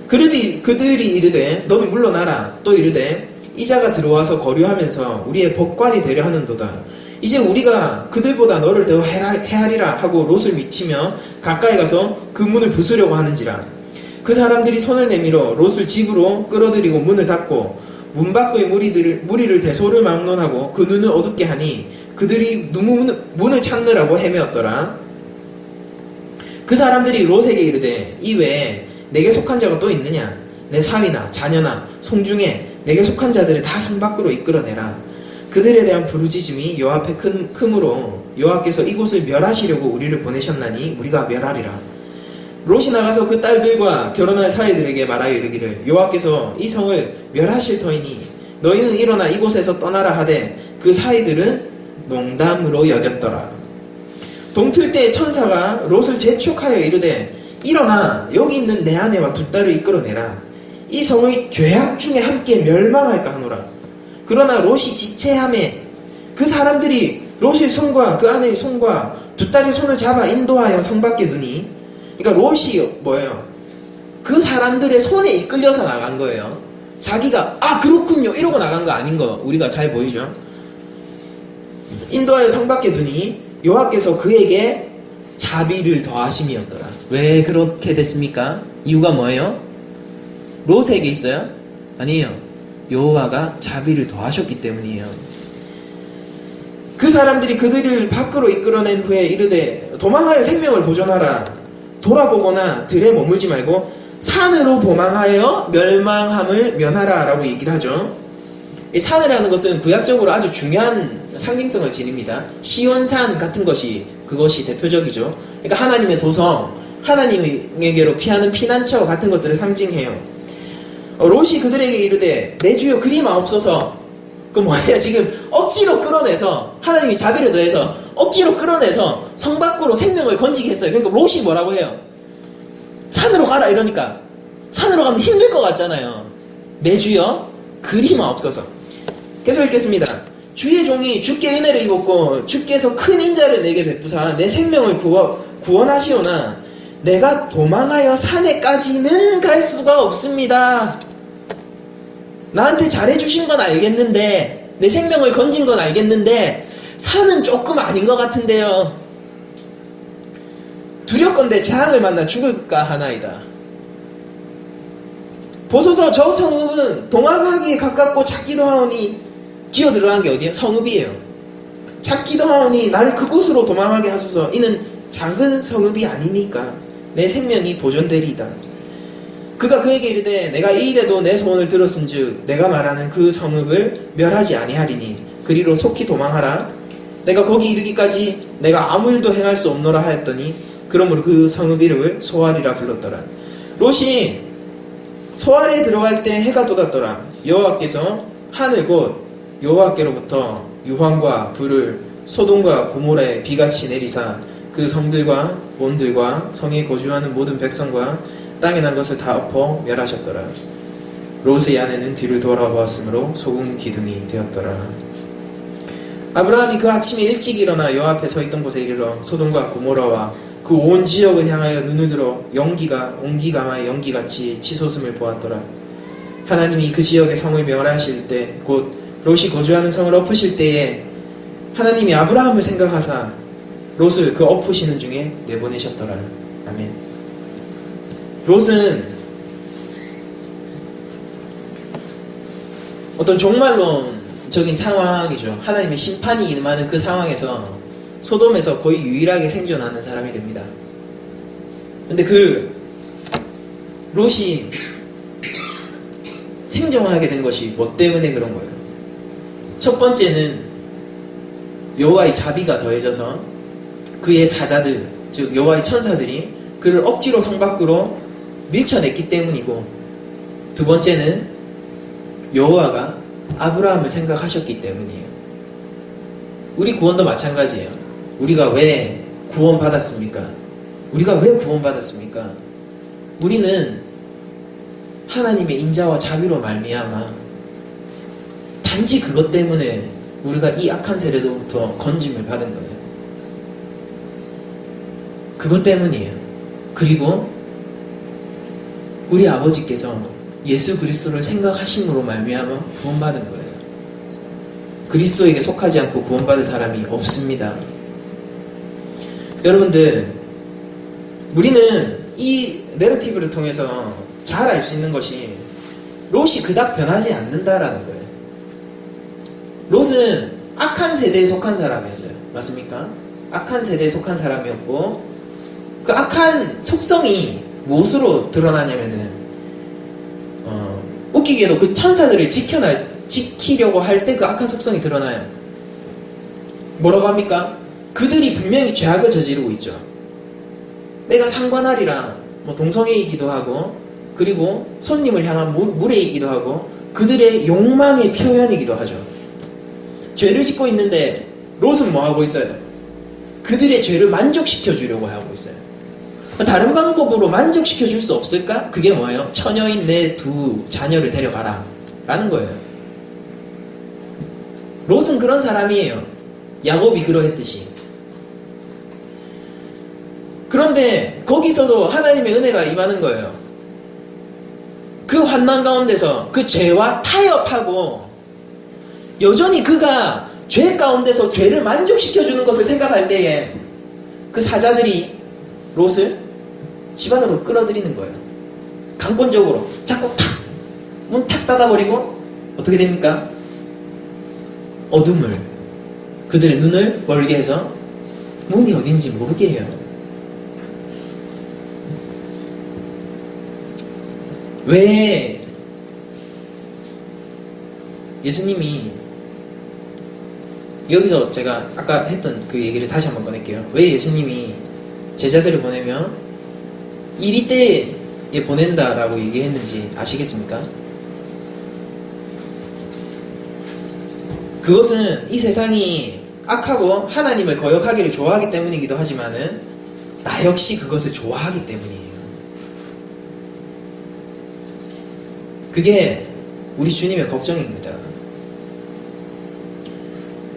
그들이 이르되 너는 물러나라. 또 이르되 이자가 들어와서 거류하면서 우리의 법관이 되려 하는도다. 이제 우리가 그들보다 너를 더 헤아리라 하고 롯을 미치며 가까이 가서 그 문을 부수려고 하는지라. 그 사람들이 손을 내밀어 롯을 집으로 끌어들이고 문을 닫고 문 밖의 무리를 대소를 막론하고 그 눈을 어둡게 하니 그들이 문을 찾느라고 헤매었더라. 그 사람들이 롯에게 이르되 이외에 내게 속한 자가 또 있느냐. 내 사위나 자녀나 송중에 내게 속한 자들을 다 성 밖으로 이끌어내라. 그들에 대한 부르짖음이 여호와 앞에 크므로 여호와께서 이곳을 멸하시려고 우리를 보내셨나니 우리가 멸하리라. 롯이 나가서 그 딸들과 결혼할 사이들에게 말하여 이르기를 여호와께서 이 성을 멸하실 터이니 너희는 일어나 이곳에서 떠나라 하되 그 사이들은 농담으로 여겼더라. 동틀 때 천사가 롯을 재촉하여 이르되 일어나 여기 있는 내 아내와 두 딸을 이끌어내라. 이 성의 죄악 중에 함께 멸망할까 하노라. 그러나 롯이 지체하매 그 사람들이 롯의 손과 그 아내의 손과 두 딸의 손을 잡아 인도하여 성 밖에 두니, 그러니까 롯이 뭐예요? 그 사람들의 손에 이끌려서 나간 거예요. 자기가 그렇군요 이러고 나간 거 아닌 거 우리가 잘 보이죠. 인도하여 성 밖에 두니 여호와께서 그에게 자비를 더하심이었더라. 왜 그렇게 됐습니까? 이유가 뭐예요? 롯에게 있어요? 아니에요. 여호와가 자비를 더하셨기 때문이에요. 그 사람들이 그들을 밖으로 이끌어낸 후에 이르되 도망하여 생명을 보존하라. 돌아보거나 들에 머물지 말고 산으로 도망하여 멸망함을 면하라 라고 얘기를 하죠. 이 산이라는 것은 구약적으로 아주 중요한 상징성을 지닙니다. 시온산 같은 그것이 대표적이죠. 그러니까 하나님의 도성, 하나님에게로 피하는 피난처 같은 것들을 상징해요. 롯이 그들에게 이르되 내 주여 그리마옵소서. 그 뭐야, 지금 억지로 끌어내서 하나님이 자비를 더해서 억지로 끌어내서 성 밖으로 생명을 건지게 했어요. 그러니까 롯이 뭐라고 해요? 산으로 가라 이러니까 산으로 가면 힘들 것 같잖아요. 내 주여 그리마옵소서. 계속 읽겠습니다. 주의 종이 주께 은혜를 입었고 주께서 큰 인자를 내게 베푸사 내 생명을 구원하시오나 내가 도망하여 산에까지는 갈 수가 없습니다. 나한테 잘해주신 건 알겠는데, 내 생명을 건진 건 알겠는데 산은 조금 아닌 것 같은데요. 두렵건대 재앙을 만나 죽을까 하나이다. 보소서 저 성읍은 동항하기에 가깝고 찾기도 하오니, 기어 들어간 게 어디예요? 성읍이에요. 찾기도 하오니 나를 그곳으로 도망하게 하소서. 이는 작은 성읍이 아니니까 내 생명이 보존되리이다. 그가 그에게 이르되 내가 이 일에도 내 소원을 들었은즉 내가 말하는 그 성읍을 멸하지 아니하리니 그리로 속히 도망하라. 내가 거기 이르기까지 내가 아무 일도 행할 수 없노라 하였더니 그러므로 그 성읍 이름을 소알이라 불렀더라. 롯이 소알에 들어갈 때 해가 돋았더라. 여호와께서 하늘 곧 여호와께로부터 유황과 불을 소돔과 고모라에 비같이 내리사 그 성들과 본들과 성에 거주하는 모든 백성과 땅에 난 것을 다 엎어 멸하셨더라. 롯의 아내는 뒤를 돌아보았으므로 소금 기둥이 되었더라. 아브라함이 그 아침에 일찍 일어나 여호와 앞에 서 있던 곳에 이르러 소돔과 고모라와 그 온 지역을 향하여 눈을 들어 온기가마의 연기같이 치솟음을 보았더라. 하나님이 그 지역의 성을 멸하실 때, 곧 롯이 거주하는 성을 엎으실 때에 하나님이 아브라함을 생각하사 롯을 그 엎으시는 중에 내보내셨더라. 아멘. 롯은 어떤 종말론적인 상황이죠. 하나님의 심판이 임하는 그 상황에서 소돔에서 거의 유일하게 생존하는 사람이 됩니다. 근데 그 롯이 생존하게 된 것이 뭐 때문에 그런 거예요? 첫 번째는 여호와의 자비가 더해져서 그의 사자들, 즉 여호와의 천사들이 그를 억지로 성 밖으로 밀쳐냈기 때문이고, 두 번째는 여호와가 아브라함을 생각하셨기 때문이에요. 우리 구원도 마찬가지예요. 우리가 왜 구원받았습니까? 우리가 왜 구원받았습니까? 우리는 하나님의 인자와 자비로 말미암아 단지 그것 때문에 우리가 이 악한 세대로부터 건짐을 받은 거예요. 그것 때문이에요. 그리고 우리 아버지께서 예수 그리스도를 생각하심으로 말미암아 구원받은 거예요. 그리스도에게 속하지 않고 구원받은 사람이 없습니다. 여러분들, 우리는 이 내러티브를 통해서 잘 알 수 있는 것이 롯이 그닥 변하지 않는다라는 거예요. 롯은 악한 세대에 속한 사람이었어요. 맞습니까? 악한 세대에 속한 사람이었고, 그 악한 속성이 무엇으로 드러나냐면은 웃기게도 그 천사들을 지키려고 할 때 그 악한 속성이 드러나요. 뭐라고 합니까? 그들이 분명히 죄악을 저지르고 있죠. 내가 상관하리라 뭐 동성애이기도 하고, 그리고 손님을 향한 무례이기도 하고, 그들의 욕망의 표현이기도 하죠. 죄를 짓고 있는데 롯은 뭐 하고 있어요? 그들의 죄를 만족시켜 주려고 하고 있어요. 다른 방법으로 만족시켜 줄 수 없을까? 그게 뭐예요? 처녀인 내 두 자녀를 데려가라 라는 거예요. 롯은 그런 사람이에요. 야곱이 그러했듯이. 그런데 거기서도 하나님의 은혜가 임하는 거예요. 그 환난 가운데서 그 죄와 타협하고, 여전히 그가 죄 가운데서 죄를 만족시켜주는 것을 생각할 때에 그 사자들이 롯을 집안으로 끌어들이는 거예요. 강권적으로 자꾸 문 탁 닫아버리고 어떻게 됩니까? 어둠을, 그들의 눈을 멀게 해서 문이 어딘지 모르게 해요. 왜 예수님이, 여기서 제가 아까 했던 그 얘기를 다시 한번 꺼낼게요. 왜 예수님이 제자들을 보내면 이리 때에 보낸다라고 얘기했는지 아시겠습니까? 그것은 이 세상이 악하고 하나님을 거역하기를 좋아하기 때문이기도 하지만은 나 역시 그것을 좋아하기 때문이에요. 그게 우리 주님의 걱정입니다.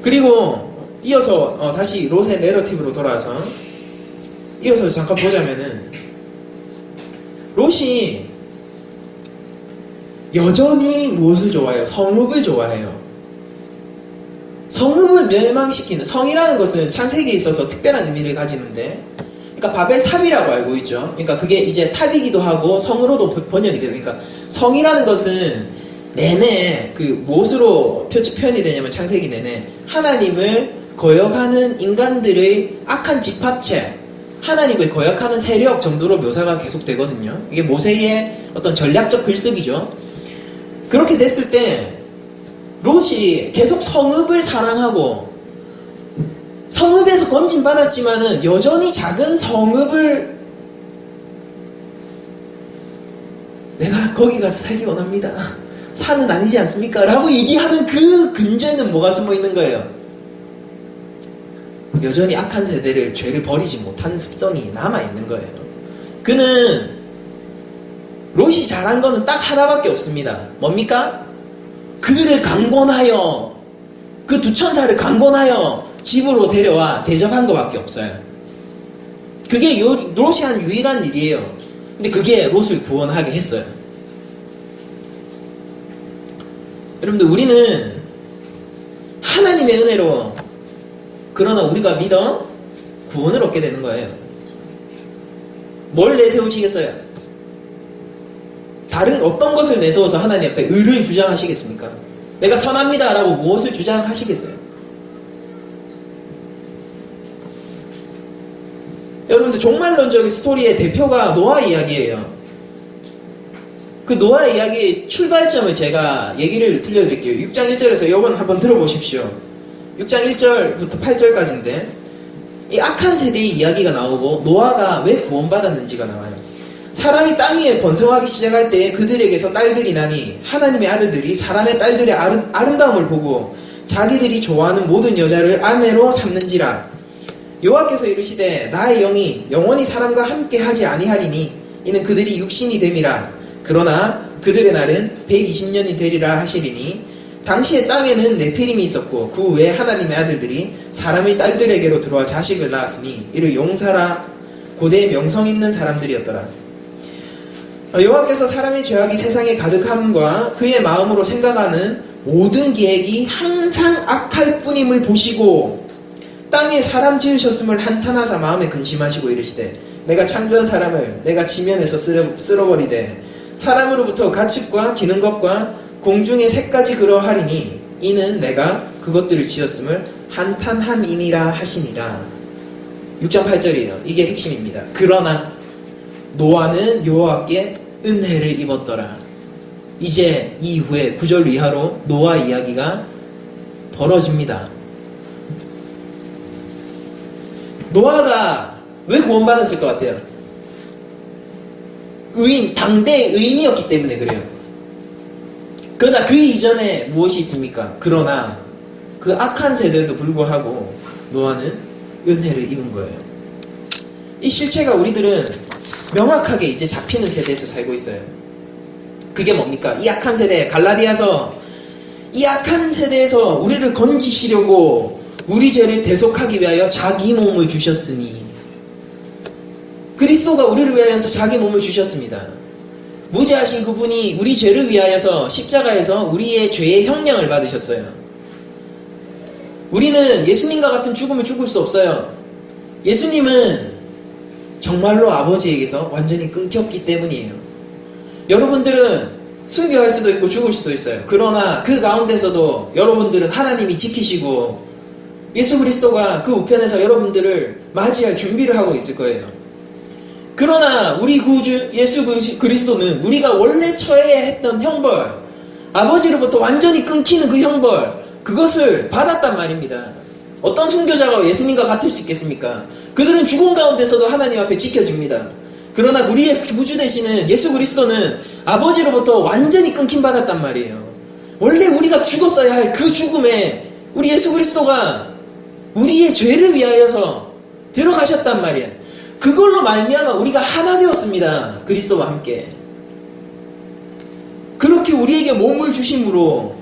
그리고 이어서 다시 롯의 내러티브로 돌아와서 이어서 잠깐 보자면은, 롯이 여전히 무엇을 좋아해요? 성읍을 좋아해요. 성읍을 멸망시키는, 성이라는 것은 창세기에 있어서 특별한 의미를 가지는데, 그러니까 바벨탑이라고 알고 있죠. 그러니까 그게 이제 탑이기도 하고 성으로도 번역이 돼요. 그러니까 성이라는 것은 내내 그 무엇으로 표현이 되냐면, 창세기 내내 하나님을 거역하는 인간들의 악한 집합체, 하나님을 거역하는 세력 정도로 묘사가 계속되거든요. 이게 모세의 어떤 전략적 글쓰기죠. 그렇게 됐을 때 롯이 계속 성읍을 사랑하고, 성읍에서 건진받았지만은 여전히 작은 성읍을 내가 거기 가서 살기 원합니다. 산은 아니지 않습니까? 라고 얘기하는 그 근저에는 뭐가 숨어 있는 거예요? 여전히 악한 세대를, 죄를 버리지 못하는 습성이 남아있는 거예요. 그는, 롯이 잘한 거는 딱 하나밖에 없습니다. 뭡니까? 그들을 강권하여, 그 두 천사를 강권하여 집으로 데려와 대접한 것밖에 없어요. 그게 롯이 한 유일한 일이에요. 근데 그게 롯을 구원하게 했어요. 여러분들 우리는 하나님의 은혜로 그러나 우리가 믿어 구원을 얻게 되는 거예요. 뭘 내세우시겠어요? 다른 어떤 것을 내세워서 하나님 앞에 의를 주장하시겠습니까? 내가 선합니다 라고 무엇을 주장하시겠어요? 여러분들 종말론적인 스토리의 대표가 노아 이야기예요. 그 노아 이야기의 출발점을 제가 얘기를 들려드릴게요. 6장 1절에서 이건 한번 들어보십시오. 6장 1절부터 8절까지인데 이 악한 세대의 이야기가 나오고 노아가 왜 구원받았는지가 나와요. 사람이 땅 위에 번성하기 시작할 때 그들에게서 딸들이 나니 하나님의 아들들이 사람의 딸들의 아름다움을 보고 자기들이 좋아하는 모든 여자를 아내로 삼는지라. 여호와께서 이르시되 나의 영이 영원히 사람과 함께 하지 아니하리니 이는 그들이 육신이 됨이라. 그러나 그들의 날은 120년이 되리라 하시리니 당시에 땅에는 네피림이 있었고 그 후에 하나님의 아들들이 사람의 딸들에게로 들어와 자식을 낳았으니 이를 용사라 고대의 명성 있는 사람들이었더라. 여호와께서 사람의 죄악이 세상에 가득함과 그의 마음으로 생각하는 모든 계획이 항상 악할 뿐임을 보시고 땅에 사람 지으셨음을 한탄하사 마음에 근심하시고 이르시되 내가 창조한 사람을 내가 지면에서 쓸어버리되 사람으로부터 가축과 기는 것과 공중의 새까지 그러하리니 이는 내가 그것들을 지었음을 한탄함이니라 하시니라. 6장 8절이에요. 이게 핵심입니다. 그러나 노아는 여호와께 은혜를 입었더라. 이제 이후에 9절 이하로 노아 이야기가 벌어집니다. 노아가 왜 구원받았을 것 같아요? 당대의 의인이었기 때문에 그래요. 그러나 그 이전에 무엇이 있습니까? 그러나 그 악한 세대에도 불구하고 노아는 은혜를 입은 거예요. 이 실체가 우리들은 명확하게 이제 잡히는 세대에서 살고 있어요. 그게 뭡니까? 이 악한 세대, 갈라디아서 이 악한 세대에서 우리를 건지시려고 우리 죄를 대속하기 위하여 자기 몸을 주셨으니 그리스도가 우리를 위하여서 자기 몸을 주셨습니다. 무죄하신 그분이 우리 죄를 위하여서 십자가에서 우리의 죄의 형량을 받으셨어요. 우리는 예수님과 같은 죽음을 죽을 수 없어요. 예수님은 정말로 아버지에게서 완전히 끊겼기 때문이에요. 여러분들은 순교할 수도 있고 죽을 수도 있어요. 그러나 그 가운데서도 여러분들은 하나님이 지키시고 예수 그리스도가 그 우편에서 여러분들을 맞이할 준비를 하고 있을 거예요. 그러나 우리 구주 예수 그리스도는 우리가 원래 처해야 했던 형벌, 아버지로부터 완전히 끊기는 그 형벌, 그것을 받았단 말입니다. 어떤 순교자가 예수님과 같을 수 있겠습니까? 그들은 죽음 가운데서도 하나님 앞에 지켜집니다. 그러나 우리의 구주 되시는 예수 그리스도는 아버지로부터 완전히 끊김 받았단 말이에요. 원래 우리가 죽었어야 할 그 죽음에 우리 예수 그리스도가 우리의 죄를 위하여서 들어가셨단 말이에요. 그걸로 말미암아 우리가 하나 되었습니다. 그리스도와 함께. 그렇게 우리에게 몸을 주심으로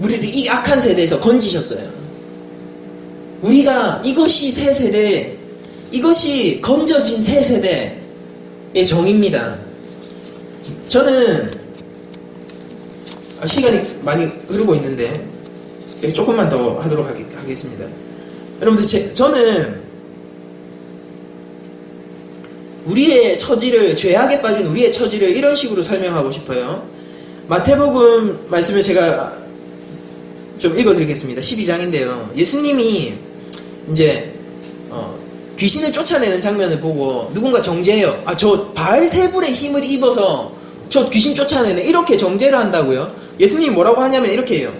우리를 이 악한 세대에서 건지셨어요. 우리가 이것이 새 세대, 이것이 건져진 새 세대의 정의입니다. 저는 시간이 많이 흐르고 있는데 조금만 더 하도록 하겠습니다. 여러분들 저는 우리의 처지를, 죄악에 빠진 우리의 처지를 이런 식으로 설명하고 싶어요. 마태복음 말씀을 제가 좀 읽어드리겠습니다. 12장인데요. 예수님이 이제 귀신을 쫓아내는 장면을 보고 누군가 정죄해요. 저 바알세불의 힘을 입어서 저 귀신 쫓아내네, 이렇게 정죄를 한다고요. 예수님이 뭐라고 하냐면 이렇게 해요.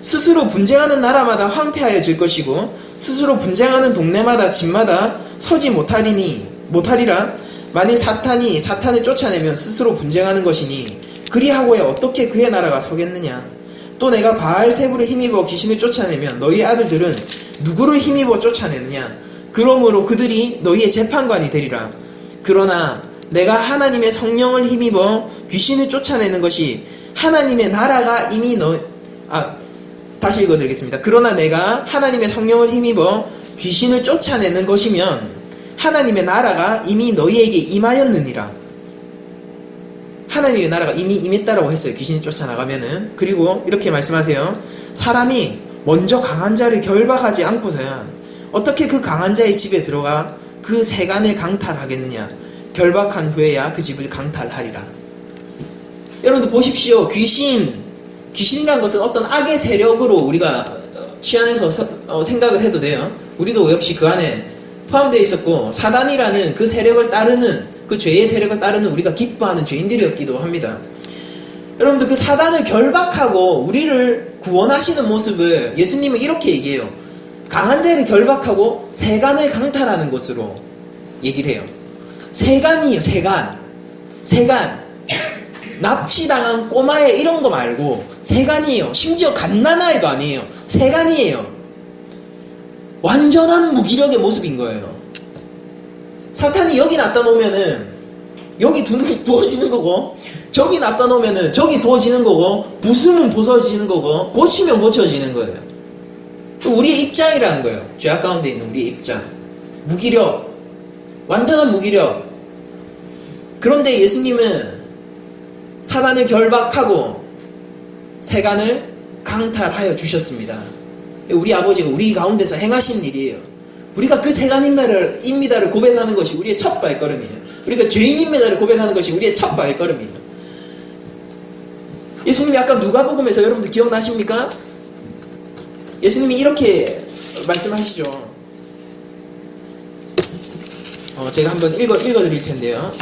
스스로 분쟁하는 나라마다 황폐하여질 것이고 스스로 분쟁하는 동네마다 집마다 서지 못하리라. 만일 사탄이 사탄을 쫓아내면 스스로 분쟁하는 것이니 그리하고야 어떻게 그의 나라가 서겠느냐. 또 내가 바알세불을 힘입어 귀신을 쫓아내면 너희 아들들은 누구를 힘입어 쫓아내느냐. 그러므로 그들이 너희의 재판관이 되리라. 그러나 내가 하나님의 성령을 힘입어 귀신을 쫓아내는 것이 하나님의 나라가 이미 다시 읽어드리겠습니다. 그러나 내가 하나님의 성령을 힘입어 귀신을 쫓아내는 것이면 하나님의 나라가 이미 너희에게 임하였느니라. 하나님의 나라가 이미 임했다라고 했어요. 귀신이 쫓아나가면은. 그리고 이렇게 말씀하세요. 사람이 먼저 강한 자를 결박하지 않고서야 어떻게 그 강한 자의 집에 들어가 그 세간을 강탈하겠느냐. 결박한 후에야 그 집을 강탈하리라. 여러분들 보십시오. 귀신이라는 것은 어떤 악의 세력으로 우리가 취안해서 생각을 해도 돼요. 우리도 역시 그 안에 포함되어 있었고, 사단이라는 그 세력을 따르는, 그 죄의 세력을 따르는 우리가 기뻐하는 죄인들이었기도 합니다. 여러분들 그 사단을 결박하고 우리를 구원하시는 모습을 예수님은 이렇게 얘기해요. 강한 자를 결박하고 세간을 강탈하는 것으로 얘기를 해요. 세간이에요. 세간. 납치당한 꼬마애 이런 거 말고 세간이에요. 심지어 갓난아이도 아니에요. 세간이에요. 완전한 무기력의 모습인 거예요. 사탄이 여기 놨다 놓으면은 여기 두어지는 거고, 저기 놨다 놓으면은 저기 두어지는 거고, 부수면 부서지는 거고, 고치면 고쳐지는 거예요. 우리의 입장이라는 거예요. 죄악 가운데 있는 우리의 입장. 무기력. 완전한 무기력. 그런데 예수님은 사단을 결박하고 세간을 강탈하여 주셨습니다. 우리 아버지가 우리 가운데서 행하신 일이에요. 우리가 그 세간입니다를 고백하는 것이 우리의 첫 발걸음이에요. 우리가 죄인입니다를 고백하는 것이 우리의 첫 발걸음이에요. 예수님이 아까 누가복음에서 여러분들 기억나십니까? 예수님이 이렇게 말씀하시죠. 제가 한번 읽어드릴 텐데요.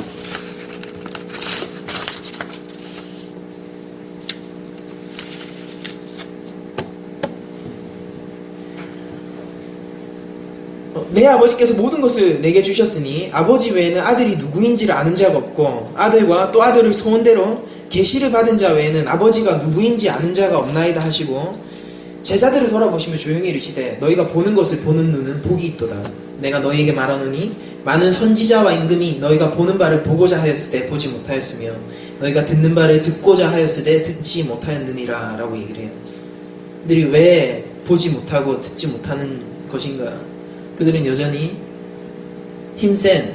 내 아버지께서 모든 것을 내게 주셨으니 아버지 외에는 아들이 누구인지를 아는 자가 없고, 아들과 또 아들의 소원대로 계시를 받은 자 외에는 아버지가 누구인지 아는 자가 없나이다 하시고, 제자들을 돌아보시며 조용히 이르시되 너희가 보는 것을 보는 눈은 복이 있도다. 내가 너희에게 말하노니 많은 선지자와 임금이 너희가 보는 바를 보고자 하였을 때 보지 못하였으며 너희가 듣는 바를 듣고자 하였을 때 듣지 못하였느니라 라고 얘기를 해요. 그들이 왜 보지 못하고 듣지 못하는 것인가? 그들은 여전히 힘센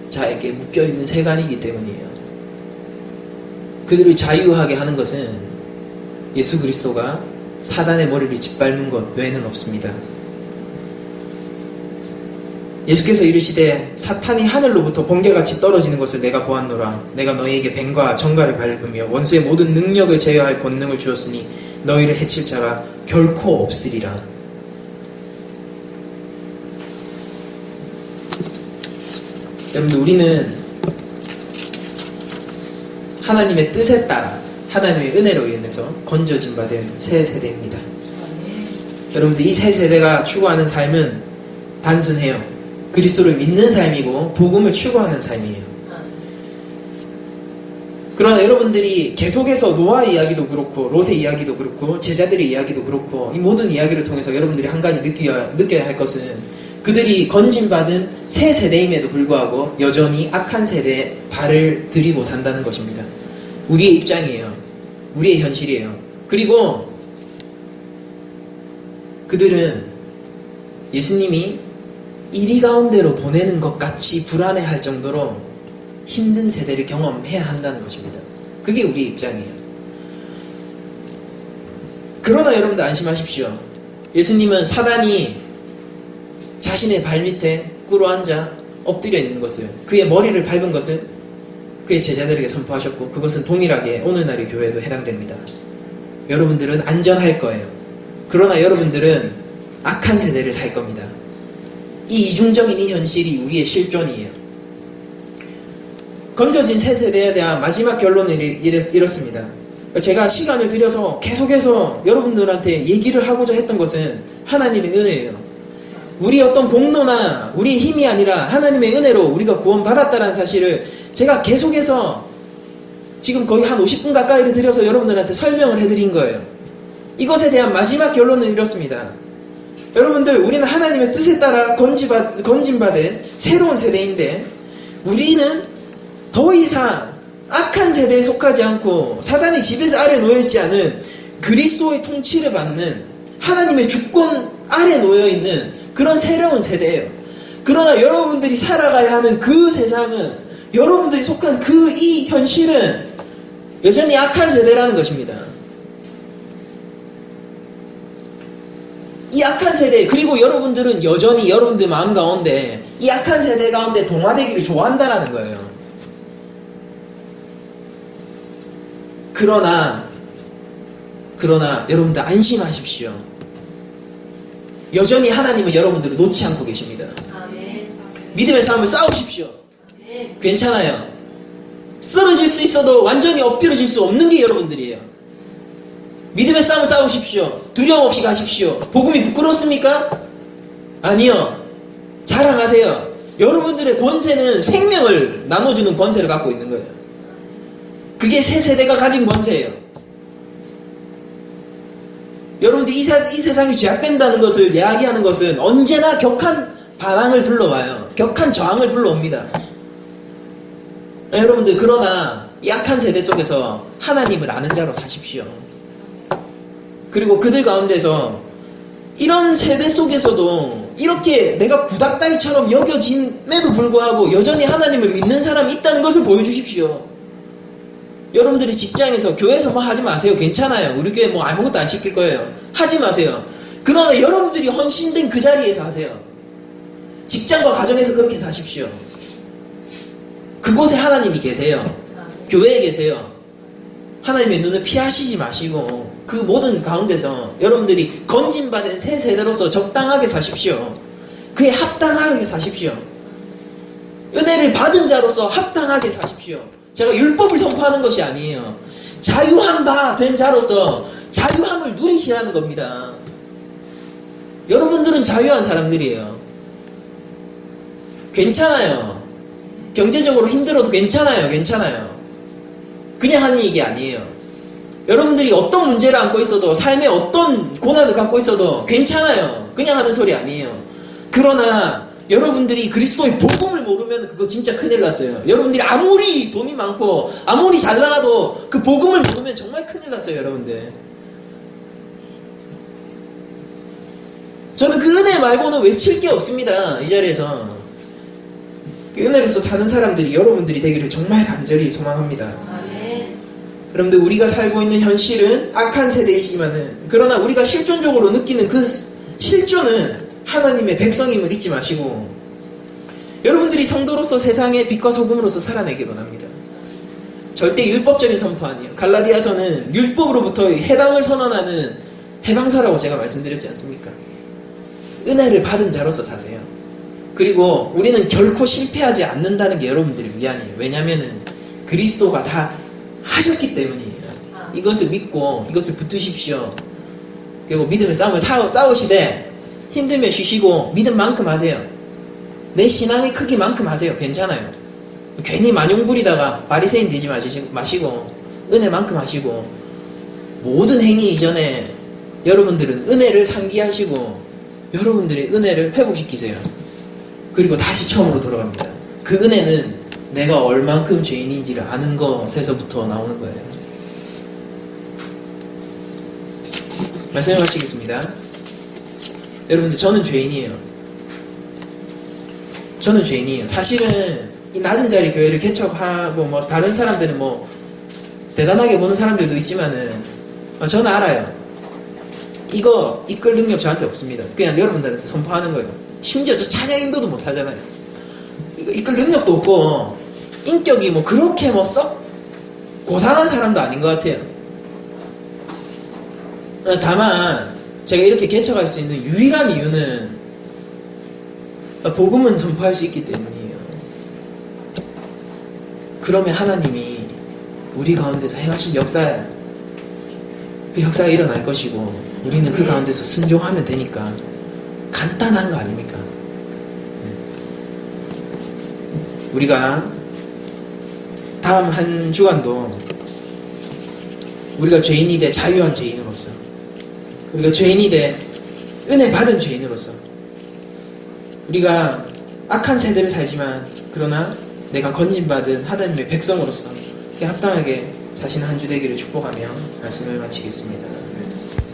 자에게 묶여있는 세간이기 때문이에요. 그들을 자유하게 하는 것은 예수 그리스도가 사단의 머리를 짓밟는 것 외에는 없습니다. 예수께서 이르시되 사탄이 하늘로부터 번개같이 떨어지는 것을 내가 보았노라. 내가 너희에게 뱀과 정갈을 밟으며 원수의 모든 능력을 제어할 권능을 주었으니 너희를 해칠 자가 결코 없으리라. 여러분들, 우리는 하나님의 뜻에 따라 하나님의 은혜로 인해서 건져진 바 된 새 세대입니다. 여러분들, 이 새 세대가 추구하는 삶은 단순해요. 그리스도를 믿는 삶이고 복음을 추구하는 삶이에요. 그러나 여러분들이 계속해서 노아의 이야기도 그렇고 롯의 이야기도 그렇고 제자들의 이야기도 그렇고 이 모든 이야기를 통해서 여러분들이 한 가지 느껴야 할 것은, 그들이 건진받은 새 세대임에도 불구하고 여전히 악한 세대에 발을 들이고 산다는 것입니다. 우리의 입장이에요. 우리의 현실이에요. 그리고 그들은 예수님이 이리 가운데로 보내는 것 같이 불안해할 정도로 힘든 세대를 경험해야 한다는 것입니다. 그게 우리의 입장이에요. 그러나 여러분들 안심하십시오. 예수님은 사단이 자신의 발밑에 꿇어앉아 엎드려 있는 것을, 그의 머리를 밟은 것을 그의 제자들에게 선포하셨고, 그것은 동일하게 오늘날의 교회에도 해당됩니다. 여러분들은 안전할 거예요. 그러나 여러분들은 악한 세대를 살 겁니다. 이 이중적인 이 현실이 우리의 실존이에요. 건져진 새 세대에 대한 마지막 결론은 이렇습니다. 제가 시간을 들여서 계속해서 여러분들한테 얘기를 하고자 했던 것은 하나님의 은혜예요. 우리 어떤 공로나 우리의 힘이 아니라 하나님의 은혜로 우리가 구원받았다는 사실을 제가 계속해서 지금 거의 한 50분 가까이를 들여서 여러분들한테 설명을 해드린 거예요. 이것에 대한 마지막 결론은 이렇습니다. 여러분들, 우리는 하나님의 뜻에 따라 건진받은 새로운 세대인데, 우리는 더 이상 악한 세대에 속하지 않고 사단의 지배 아래 놓여있지 않은 그리스도의 통치를 받는 하나님의 주권 아래 놓여있는 그런 새로운 세대예요. 그러나 여러분들이 살아가야 하는 그 세상은, 여러분들이 속한 이 현실은 여전히 악한 세대라는 것입니다. 이 악한 세대, 그리고 여러분들은 여전히 여러분들 마음 가운데 이 악한 세대 가운데 동화되기를 좋아한다라는 거예요. 그러나 여러분들 안심하십시오. 여전히 하나님은 여러분들을 놓지 않고 계십니다. 믿음의 싸움을 싸우십시오. 괜찮아요. 쓰러질 수 있어도 완전히 엎드려질 수 없는 게 여러분들이에요. 믿음의 싸움을 싸우십시오. 두려움 없이 가십시오. 복음이 부끄럽습니까? 아니요. 자랑하세요. 여러분들의 권세는 생명을 나눠주는 권세를 갖고 있는 거예요. 그게 새 세대가 가진 권세예요. 여러분들 이 세상이 죄악된다는 것을 이야기하는 것은 언제나 격한 반항을 불러와요. 격한 저항을 불러옵니다. 여러분들, 그러나 약한 세대 속에서 하나님을 아는 자로 사십시오. 그리고 그들 가운데서 이런 세대 속에서도 이렇게 내가 구닥다리처럼 여겨짐에도 불구하고 여전히 하나님을 믿는 사람이 있다는 것을 보여주십시오. 여러분들이 직장에서, 교회에서 뭐 하지 마세요. 괜찮아요. 우리 교회 뭐 아무것도 안 시킬 거예요. 하지 마세요. 그러나 여러분들이 헌신된 그 자리에서 하세요. 직장과 가정에서 그렇게 사십시오. 그곳에 하나님이 계세요. 교회에 계세요. 하나님의 눈을 피하시지 마시고 그 모든 가운데서 여러분들이 건진받은 새 세대로서 적당하게 사십시오. 그에 합당하게 사십시오. 은혜를 받은 자로서 합당하게 사십시오. 제가 율법을 선포하는 것이 아니에요. 자유한 바 된 자로서 자유함을 누리시라는 겁니다. 여러분들은 자유한 사람들이에요. 괜찮아요. 경제적으로 힘들어도 괜찮아요. 그냥 하는 얘기 아니에요. 여러분들이 어떤 문제를 안고 있어도, 삶에 어떤 고난을 갖고 있어도 괜찮아요. 그냥 하는 소리 아니에요. 그러나 여러분들이 그리스도의 복음을 모르면 그거 진짜 큰일 났어요. 여러분들이 아무리 돈이 많고 아무리 잘 나가도 그 복음을 모르면 정말 큰일 났어요. 여러분들, 저는 그 은혜 말고는 외칠 게 없습니다. 이 자리에서 그 은혜로서 사는 사람들이 여러분들이 되기를 정말 간절히 소망합니다. 여러분들, 우리가 살고 있는 현실은 악한 세대이지만은, 그러나 우리가 실존적으로 느끼는 그 실존은 하나님의 백성임을 잊지 마시고, 여러분들이 성도로서 세상의 빛과 소금으로서 살아내기 원합니다. 절대 율법적인 선포 아니에요. 갈라디아서는 율법으로부터의 해방을 선언하는 해방서라고 제가 말씀드렸지 않습니까? 은혜를 받은 자로서 사세요. 그리고 우리는 결코 실패하지 않는다는 게 여러분들의 위안이에요. 왜냐하면 그리스도가 다 하셨기 때문이에요. 이것을 믿고 이것을 붙드십시오. 그리고 믿음의 싸움을 싸우시되 힘들면 쉬시고 믿음만큼 하세요. 내 신앙의 크기만큼 하세요. 괜찮아요. 괜히 만용 부리다가 바리새인 되지 마시고 은혜만큼 하시고, 모든 행위 이전에 여러분들은 은혜를 상기하시고 여러분들의 은혜를 회복시키세요. 그리고 다시 처음으로 돌아갑니다. 그 은혜는 내가 얼만큼 죄인인지를 아는 것에서부터 나오는 거예요. 말씀을 마치겠습니다. 여러분들, 저는 죄인이에요. 사실은 이 낮은 자리 교회를 개척하고 뭐 다른 사람들은 뭐 대단하게 보는 사람들도 있지만은 저는 알아요. 이거 이끌 능력 저한테 없습니다. 그냥 여러분들한테 선포하는 거예요. 심지어 저 찬양 인도도 못 하잖아요. 이거 이끌 능력도 없고 인격이 뭐 그렇게 뭐 썩 고상한 사람도 아닌 것 같아요. 다만 제가 이렇게 개척할 수 있는 유일한 이유는 복음은 선포할 수 있기 때문이에요. 그러면 하나님이 우리 가운데서 행하신 역사야. 그 역사가 일어날 것이고 우리는 그 가운데서 순종하면 되니까 간단한 거 아닙니까? 우리가 다음 한 주간도 우리가 죄인이 돼 자유한 죄인으로서, 우리가 죄인이 돼 은혜 받은 죄인으로서, 우리가 악한 세대를 살지만 그러나 내가 건진받은 하나님의 백성으로서 합당하게 사시는 한 주 되기를 축복하며 말씀을 마치겠습니다.